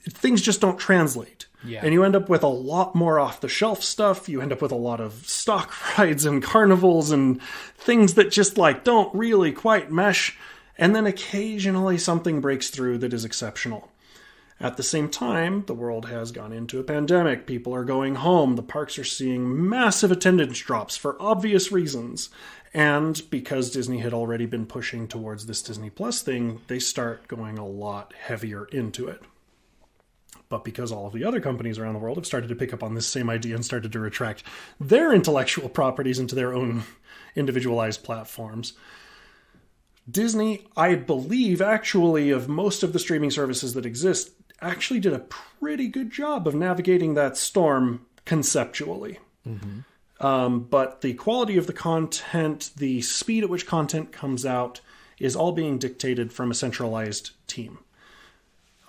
Things just don't translate. Yeah. And you end up with a lot more off-the-shelf stuff. You end up with a lot of stock rides and carnivals and things that just don't really quite mesh. And then occasionally something breaks through that is exceptional. At the same time, the world has gone into a pandemic. People are going home. The parks are seeing massive attendance drops for obvious reasons. And because Disney had already been pushing towards this Disney Plus thing, they start going a lot heavier into it. But because all of the other companies around the world have started to pick up on this same idea and started to retract their intellectual properties into their own individualized platforms, Disney, I believe, actually, of most of the streaming services that exist, actually did a pretty good job of navigating that storm conceptually. But the quality of the content, the speed at which content comes out, is all being dictated from a centralized team.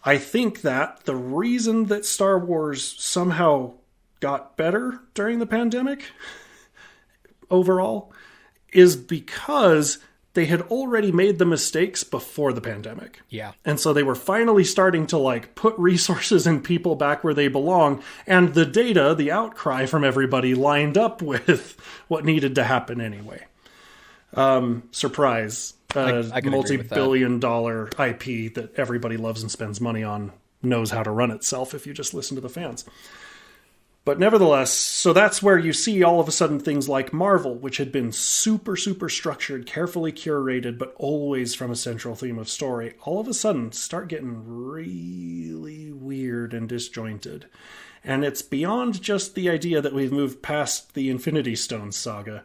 I think that the reason that Star Wars somehow got better during the pandemic overall is because they had already made the mistakes before the pandemic. Yeah. And so they were finally starting to like put resources and people back where they belong. And the data, the outcry from everybody lined up with what needed to happen anyway. Surprise. I can multi-billion-dollar IP that everybody loves and spends money on knows how to run itself if you just listen to the fans. But nevertheless, so that's where you see all of a sudden things like Marvel, which had been super, super structured, carefully curated, but always from a central theme of story, all of a sudden start getting really weird and disjointed. And it's beyond just the idea that we've moved past the Infinity Stones saga.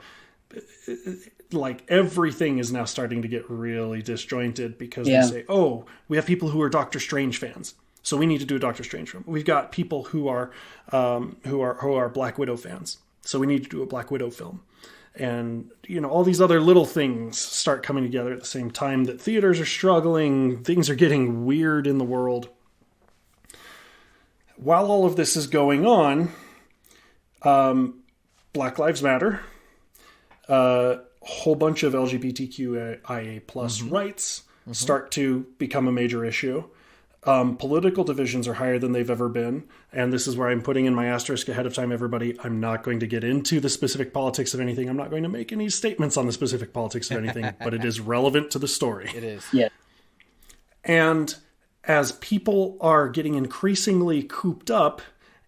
Like everything is now starting to get really disjointed because they say, oh, we have people who are Doctor Strange fans, so we need to do a Doctor Strange film. We've got people who are Black Widow fans, so we need to do a Black Widow film. And, you know, all these other little things start coming together at the same time, that theaters are struggling, things are getting weird in the world. While all of this is going on, Black Lives Matter, whole bunch of LGBTQIA plus rights start to become a major issue. Political divisions are higher than they've ever been. And this is where I'm putting in my asterisk ahead of time, everybody. I'm not going to get into the specific politics of anything. I'm not going to make any statements on the specific politics of anything, but it is relevant to the story. It is. Yeah. And as people are getting increasingly cooped up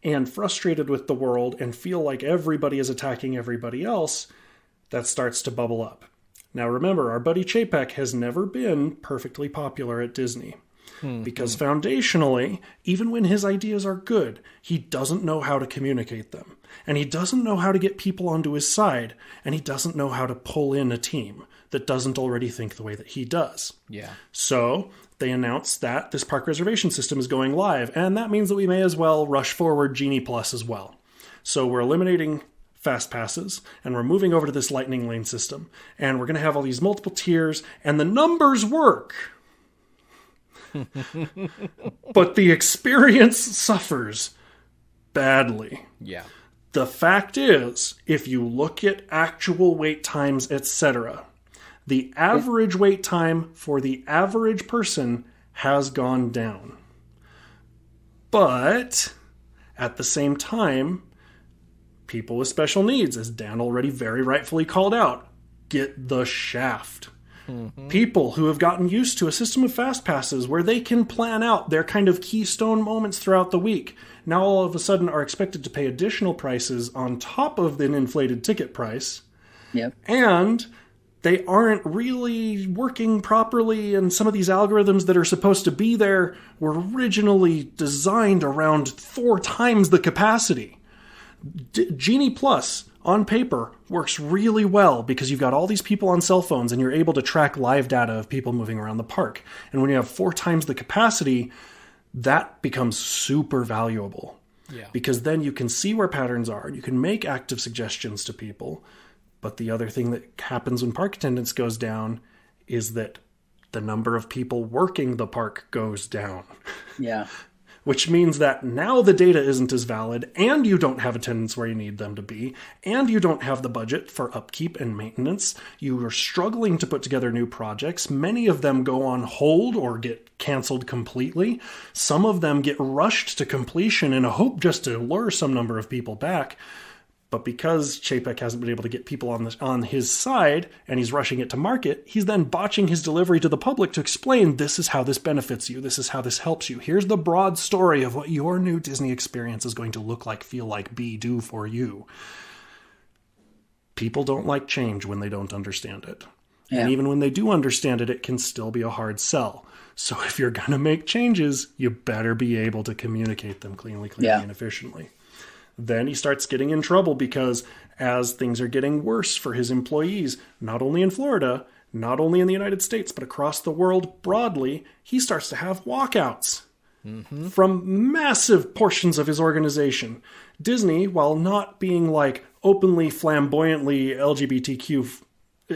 and frustrated with the world and feel like everybody is attacking everybody else, that starts to bubble up. Now remember, our buddy Chapek has never been perfectly popular at Disney. Because foundationally, even when his ideas are good, he doesn't know how to communicate them. And he doesn't know how to get people onto his side. And he doesn't know how to pull in a team that doesn't already think the way that he does. Yeah. So they announced that this park reservation system is going live. And that means that we may as well rush forward Genie Plus as well. So we're eliminating fast passes, and we're moving over to this lightning lane system. And we're going to have all these multiple tiers, and the numbers work. But the experience suffers badly. Yeah. The fact is, if you look at actual wait times, etc., the average wait time for the average person has gone down. But at the same time, people with special needs, as Dan already very rightfully called out, get the shaft. People who have gotten used to a system of fast passes where they can plan out their kind of keystone moments throughout the week, now all of a sudden are expected to pay additional prices on top of an inflated ticket price. Yep. And they aren't really working properly, and some of these algorithms that are supposed to be there were originally designed around 4 times the capacity. Genie Plus, on paper, works really well because you've got all these people on cell phones and you're able to track live data of people moving around the park. And when you have 4 times the capacity, that becomes super valuable. Yeah. Because then you can see where patterns are, and you can make active suggestions to people. But the other thing that happens when park attendance goes down is that the number of people working the park goes down. Yeah. Which means that now the data isn't as valid, and you don't have attendance where you need them to be, and you don't have the budget for upkeep and maintenance. You are struggling to put together new projects. Many of them go on hold or get canceled completely. Some of them get rushed to completion in a hope just to lure some number of people back. But because Chapek hasn't been able to get people on his side, and he's rushing it to market, he's then botching his delivery to the public to explain, this is how this benefits you, this is how this helps you. Here's the broad story of what your new Disney experience is going to look like, feel like, be, do for you. People don't like change when they don't understand it. Yeah. And even when they do understand it, it can still be a hard sell. So if you're going to make changes, you better be able to communicate them cleanly Yeah. and efficiently. Then he starts getting in trouble because as things are getting worse for his employees, not only in Florida, not only in the United States, but across the world broadly, he starts to have walkouts from massive portions of his organization. Disney, while not being like openly, flamboyantly LGBTQ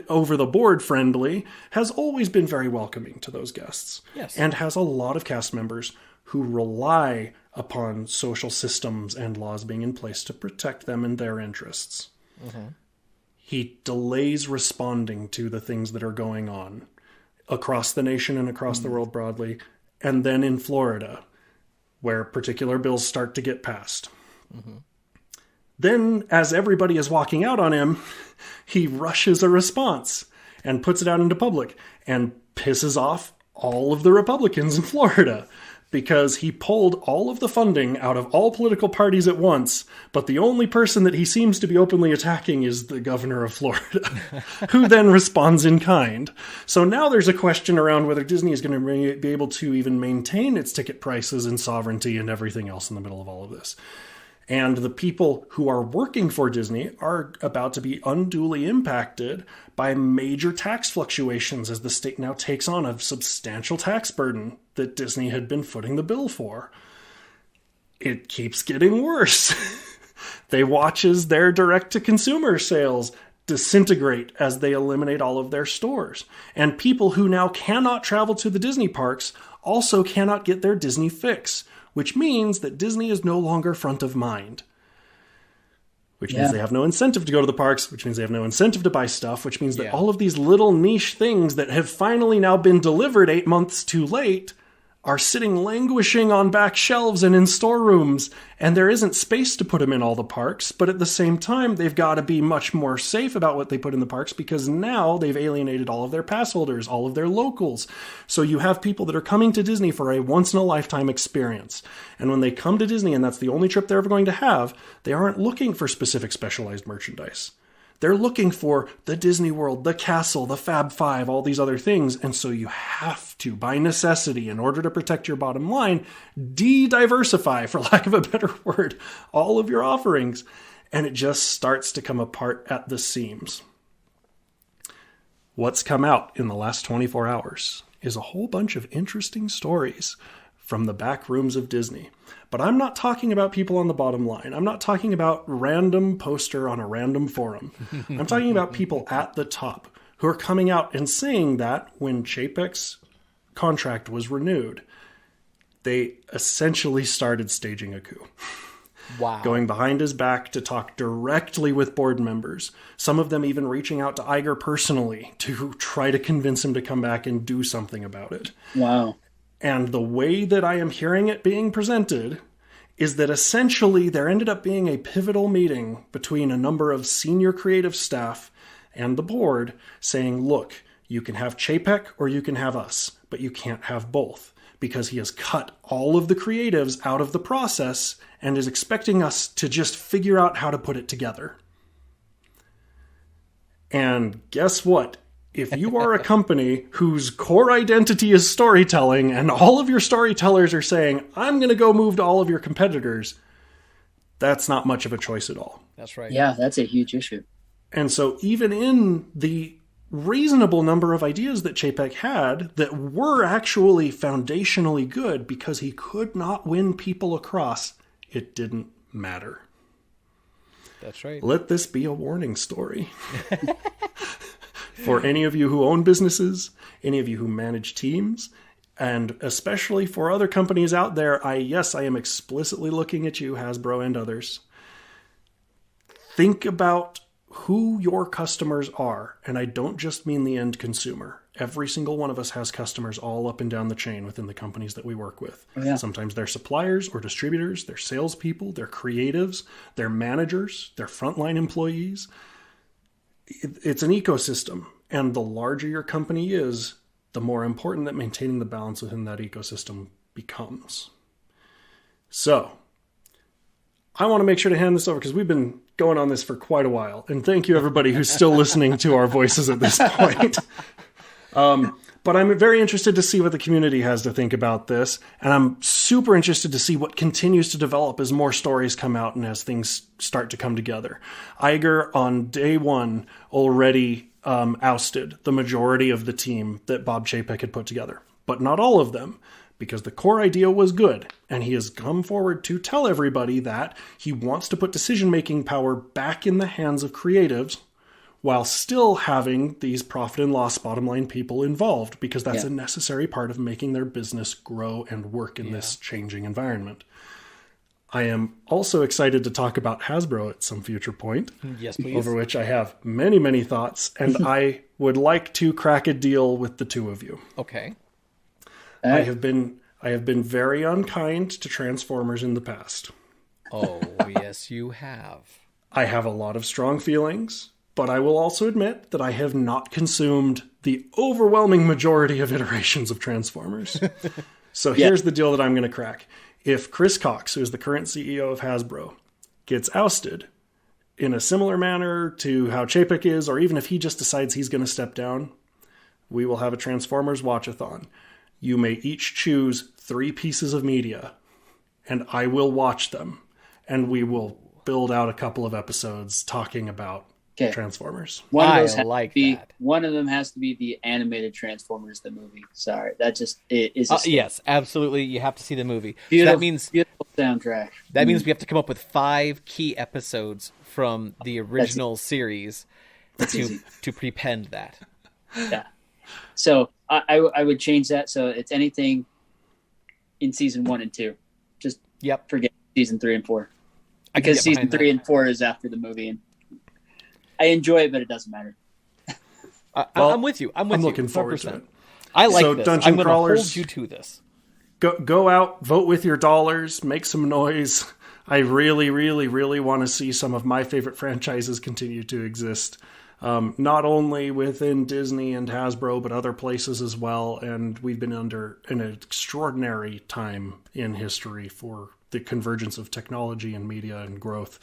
over the board friendly, has always been very welcoming to those guests. Yes. And has a lot of cast members who rely upon social systems and laws being in place to protect them and their interests. He delays responding to the things that are going on across the nation and across the world broadly, and then in Florida, where particular bills start to get passed. Then, as everybody is walking out on him, he rushes a response and puts it out into public and pisses off all of the Republicans in Florida because he pulled all of the funding out of all political parties at once, but the only person that he seems to be openly attacking is the governor of Florida, who then responds in kind. So now there's a question around whether Disney is going to be able to even maintain its ticket prices and sovereignty and everything else in the middle of all of this. And the people who are working for Disney are about to be unduly impacted by major tax fluctuations as the state now takes on a substantial tax burden that Disney had been footing the bill for. It keeps getting worse. They watch as their direct-to-consumer sales disintegrate as they eliminate all of their stores. And people who now cannot travel to the Disney parks also cannot get their Disney fix, which means that Disney is no longer front of mind. Which means they have no incentive to go to the parks, which means they have no incentive to buy stuff, which means that all of these little niche things that have finally now been delivered 8 months too late are sitting languishing on back shelves and in storerooms, and there isn't space to put them in all the parks, but at the same time, they've got to be much more safe about what they put in the parks because now they've alienated all of their pass holders, all of their locals. So you have people that are coming to Disney for a once-in-a-lifetime experience. And when they come to Disney, and that's the only trip they're ever going to have, they aren't looking for specific specialized merchandise. They're looking for the Disney World, the castle, the Fab Five, all these other things. And so you have to, by necessity, in order to protect your bottom line, de-diversify, for lack of a better word, all of your offerings. And it just starts to come apart at the seams. What's come out in the last 24 hours is a whole bunch of interesting stories from the back rooms of Disney. But I'm not talking about people on the bottom line. I'm not talking about random poster on a random forum. I'm talking about people at the top who are coming out and saying that when Chapek's contract was renewed, they essentially started staging a coup. Wow. Going behind his back to talk directly with board members. Some of them even reaching out to Iger personally to try to convince him to come back and do something about it. Wow. And the way that I am hearing it being presented is that essentially there ended up being a pivotal meeting between a number of senior creative staff and the board saying, look, you can have Chapek or you can have us, but you can't have both because he has cut all of the creatives out of the process and is expecting us to just figure out how to put it together. And guess what? If you are a company whose core identity is storytelling and all of your storytellers are saying, I'm going to go move to all of your competitors, that's not much of a choice at all. That's right. Yeah, that's a huge issue. And so even in the reasonable number of ideas that Chapek had that were actually foundationally good because he could not win people across, it didn't matter. That's right. Let this be a warning story. For any of you who own businesses, any of you who manage teams, and especially for other companies out there, I am explicitly looking at you, Hasbro and others. Think about who your customers are, and I don't just mean the end consumer. Every single one of us has customers all up and down the chain within the companies that we work with. Oh, yeah. Sometimes they're suppliers or distributors, they're salespeople, they're creatives, they're managers, they're frontline employees. It's an ecosystem, and the larger your company is, the more important that maintaining the balance within that ecosystem becomes. So, I want to make sure to hand this over because we've been going on this for quite a while. And thank you, everybody who's still listening to our voices at this point. But I'm very interested to see what the community has to think about this. And I'm super interested to see what continues to develop as more stories come out and as things start to come together. Iger, on day one, already ousted the majority of the team that Bob Chapek had put together. But not all of them, because the core idea was good. And he has come forward to tell everybody that he wants to put decision-making power back in the hands of creatives, while still having these profit and loss bottom line people involved, because that's a necessary part of making their business grow and work in this changing environment. I am also excited to talk about Hasbro at some future point. Yes, please. Over which I have many, many thoughts, and I would like to crack a deal with the two of you. Okay. I have been very unkind to Transformers in the past. Oh, yes, you have. I have a lot of strong feelings. But I will also admit that I have not consumed the overwhelming majority of iterations of Transformers. So here's the deal that I'm going to crack. If Chris Cox, who is the current CEO of Hasbro, gets ousted in a similar manner to how Chapek is, or even if he just decides he's going to step down, we will have a Transformers watch-a-thon. You may each choose 3 pieces of media, and I will watch them, and we will build out a couple of episodes talking about Transformers. One of those one of them has to be the animated Transformers, the movie. Sorry, that just is. Yes, absolutely. You have to see the movie. Beautiful, so that means beautiful soundtrack. That means we have to come up with 5 key episodes from the original series to prepend that. Yeah. So I would change that. So it's anything in season 1 and 2. Just forget season 3 and 4, because season 3 and 4 is after the movie, and I enjoy it, but it doesn't matter. I'm with you. I'm looking forward to it. I like so this. Dungeon I'm going to Crawlers, hold you to this. Go out, vote with your dollars, make some noise. I really, really, really want to see some of my favorite franchises continue to exist. Not only within Disney and Hasbro, but other places as well. And we've been under an extraordinary time in history for the convergence of technology and media and growth.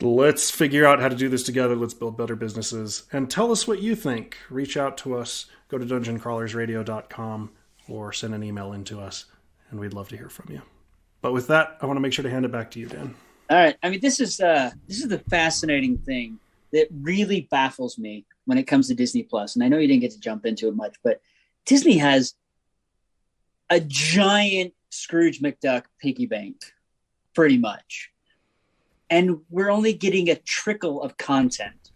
Let's figure out how to do this together. Let's build better businesses. And tell us what you think. Reach out to us. Go to dungeoncrawlersradio.com or send an email in to us, and we'd love to hear from you. But with that, I want to make sure to hand it back to you, Dan. All right. I mean, this is the fascinating thing that really baffles me when it comes to Disney Plus. And I know you didn't get to jump into it much, but Disney has a giant Scrooge McDuck piggy bank, pretty much. And we're only getting a trickle of content.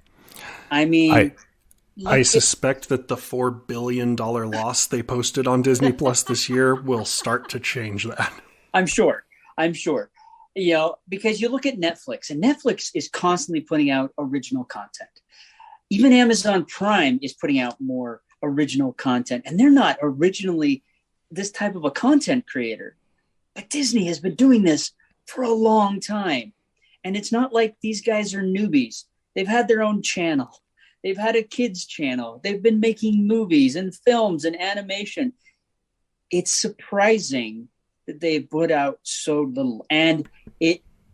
I mean, I suspect that the $4 billion loss they posted on Disney Plus this year will start to change that. I'm sure. You know, because you look at Netflix, and Netflix is constantly putting out original content. Even Amazon Prime is putting out more original content, and they're not originally this type of a content creator. But Disney has been doing this for a long time. And it's not like these guys are newbies. They've had their own channel. They've had a kids channel. They've been making movies and films and animation. It's surprising that they've put out so little. And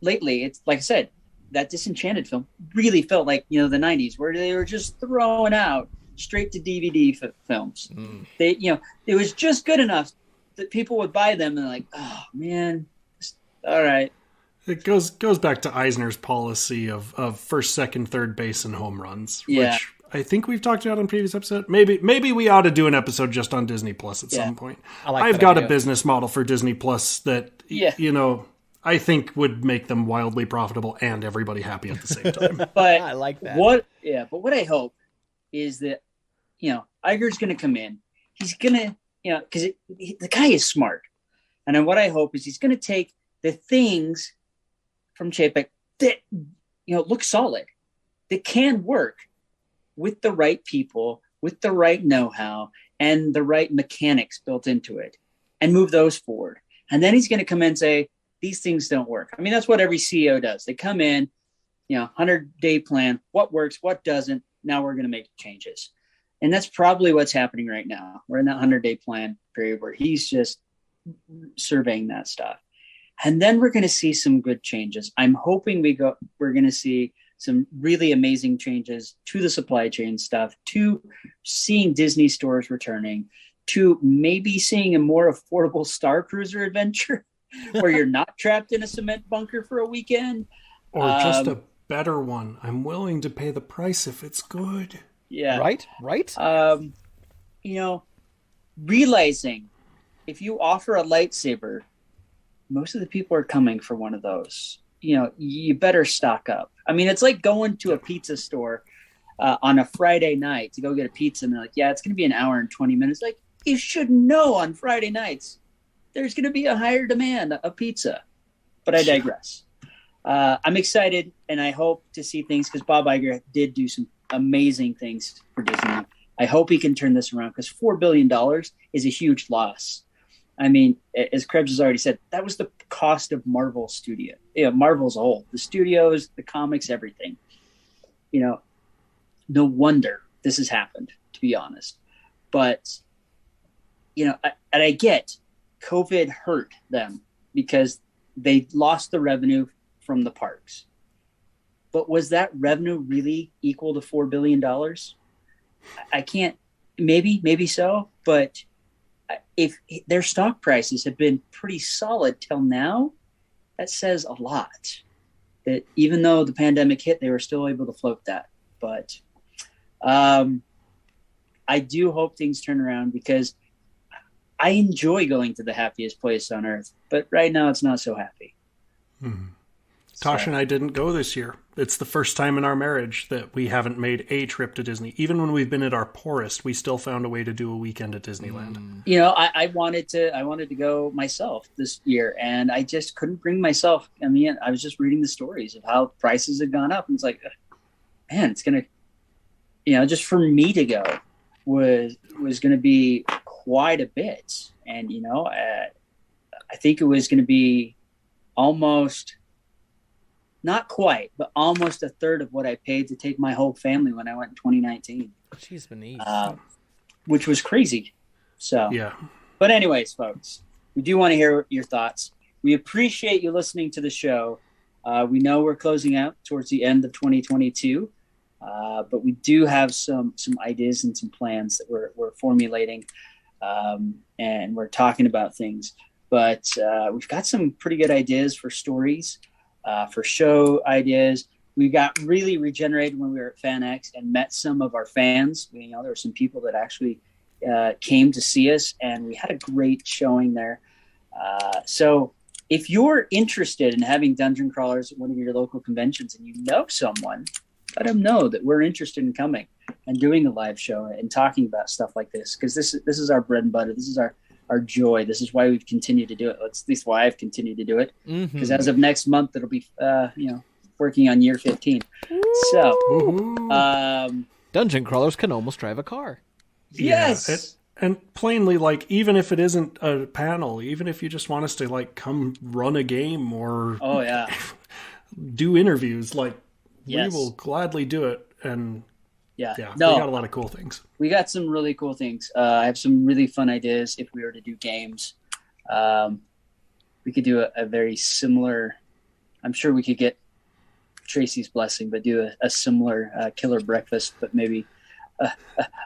lately, it's like I said, that Disenchanted film really felt like, the 90s, where they were just throwing out straight to DVD films. It was just good enough that people would buy them and like, oh man, all right. It goes back to Eisner's policy of first, second, third base and home runs, which I think we've talked about in previous episode. Maybe we ought to do an episode just on Disney Plus at some point. I've got a business model for Disney Plus that I think would make them wildly profitable and everybody happy at the same time. But I like that. But what I hope is that Iger's going to come in. He's going to because the guy is smart, and then what I hope is he's going to take the things from Chapek that look solid, that can work with the right people, with the right know-how, and the right mechanics built into it, and move those forward. And then he's going to come in and say, these things don't work. I mean, that's what every CEO does. They come in, 100-day plan, what works, what doesn't, now we're going to make changes. And that's probably what's happening right now. We're in that 100-day plan period where he's just surveying that stuff. And then we're going to see some good changes. I'm hoping we're going to see some really amazing changes to the supply chain stuff, to seeing Disney stores returning, to maybe seeing a more affordable Star Cruiser adventure where you're not trapped in a cement bunker for a weekend. Or just a better one. I'm willing to pay the price if it's good. Yeah. Right? Realizing if you offer a lightsaber, most of the people are coming for one of those. You better stock up. I mean, it's like going to a pizza store on a Friday night to go get a pizza, and they're like, yeah, it's going to be an hour and 20 minutes. Like, you should know on Friday nights there's going to be a higher demand of pizza. But I digress. I'm excited, and I hope to see things, because Bob Iger did do some amazing things for Disney. I hope he can turn this around, because $4 billion is a huge loss. I mean, as Krebs has already said, that was the cost of Marvel Studio. Marvel's old. The studios, the comics, everything. No wonder this has happened, to be honest. But, I get COVID hurt them because they lost the revenue from the parks. But was that revenue really equal to $4 billion? I can't, maybe so, but if their stock prices have been pretty solid till now, that says a lot. That even though the pandemic hit, they were still able to float that. But I do hope things turn around, because I enjoy going to the happiest place on earth, but right now it's not so happy. Tosh and I didn't go this year. It's the first time in our marriage that we haven't made a trip to Disney. Even when we've been at our poorest, we still found a way to do a weekend at Disneyland. I wanted to go myself this year, and I just couldn't bring myself. I mean, I was just reading the stories of how prices had gone up, and it's like, man, it's gonna, just for me to go was going to be quite a bit, and I think it was going to be almost. Not quite, but almost a third of what I paid to take my whole family when I went in 2019. Jeez, beneath. Which was crazy. So, yeah. But anyways, folks, we do want to hear your thoughts. We appreciate you listening to the show. We know we're closing out towards the end of 2022, but we do have some ideas and some plans that we're formulating, and we're talking about things. But we've got some pretty good ideas for stories. For show ideas. We got really regenerated when we were at FanX and met some of our fans. There were some people that actually came to see us, and we had a great showing there. So if you're interested in having Dungeon Crawlers at one of your local conventions and you know someone, let them know that we're interested in coming and doing a live show and talking about stuff like this, because this is our bread and butter. This is our joy. This is why we've continued to do it. That's at least why I've continued to do it. Because as of next month, it'll be, working on year 15. So, Dungeon Crawlers can almost drive a car. Yes. And plainly, even if it isn't a panel, even if you just want us to come run a game or do interviews, we will gladly do it. And we got a lot of cool things. We got some really cool things. I have some really fun ideas if we were to do games. We could do a very similar, I'm sure we could get Tracy's blessing, but do a similar killer breakfast, but maybe.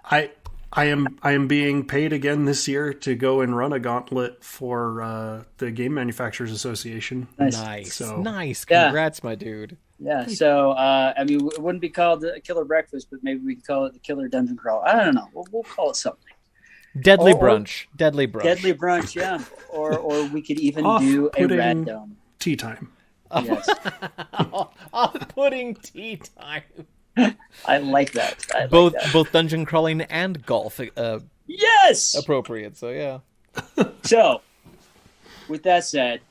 I am being paid again this year to go and run a gauntlet for the Game Manufacturers Association. Nice. Nice. Congrats, my dude. Yeah, so, it wouldn't be called the Killer Breakfast, but maybe we could call it the Killer Dungeon Crawl. I don't know. We'll call it something. Deadly brunch, yeah. Or we could even do a Rat Dome. Tea time. Yes. Off-putting tea time. I like that. Both dungeon crawling and golf yes! appropriate, so yeah. So, with that said,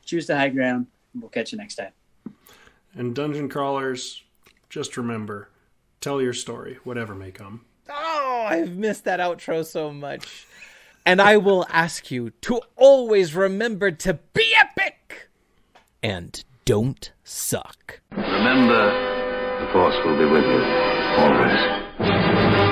choose the high ground, and we'll catch you next time. And Dungeon Crawlers, just remember, tell your story, whatever may come. Oh, I've missed that outro so much. And I will ask you to always remember to be epic and don't suck. Remember, the Force will be with you, always.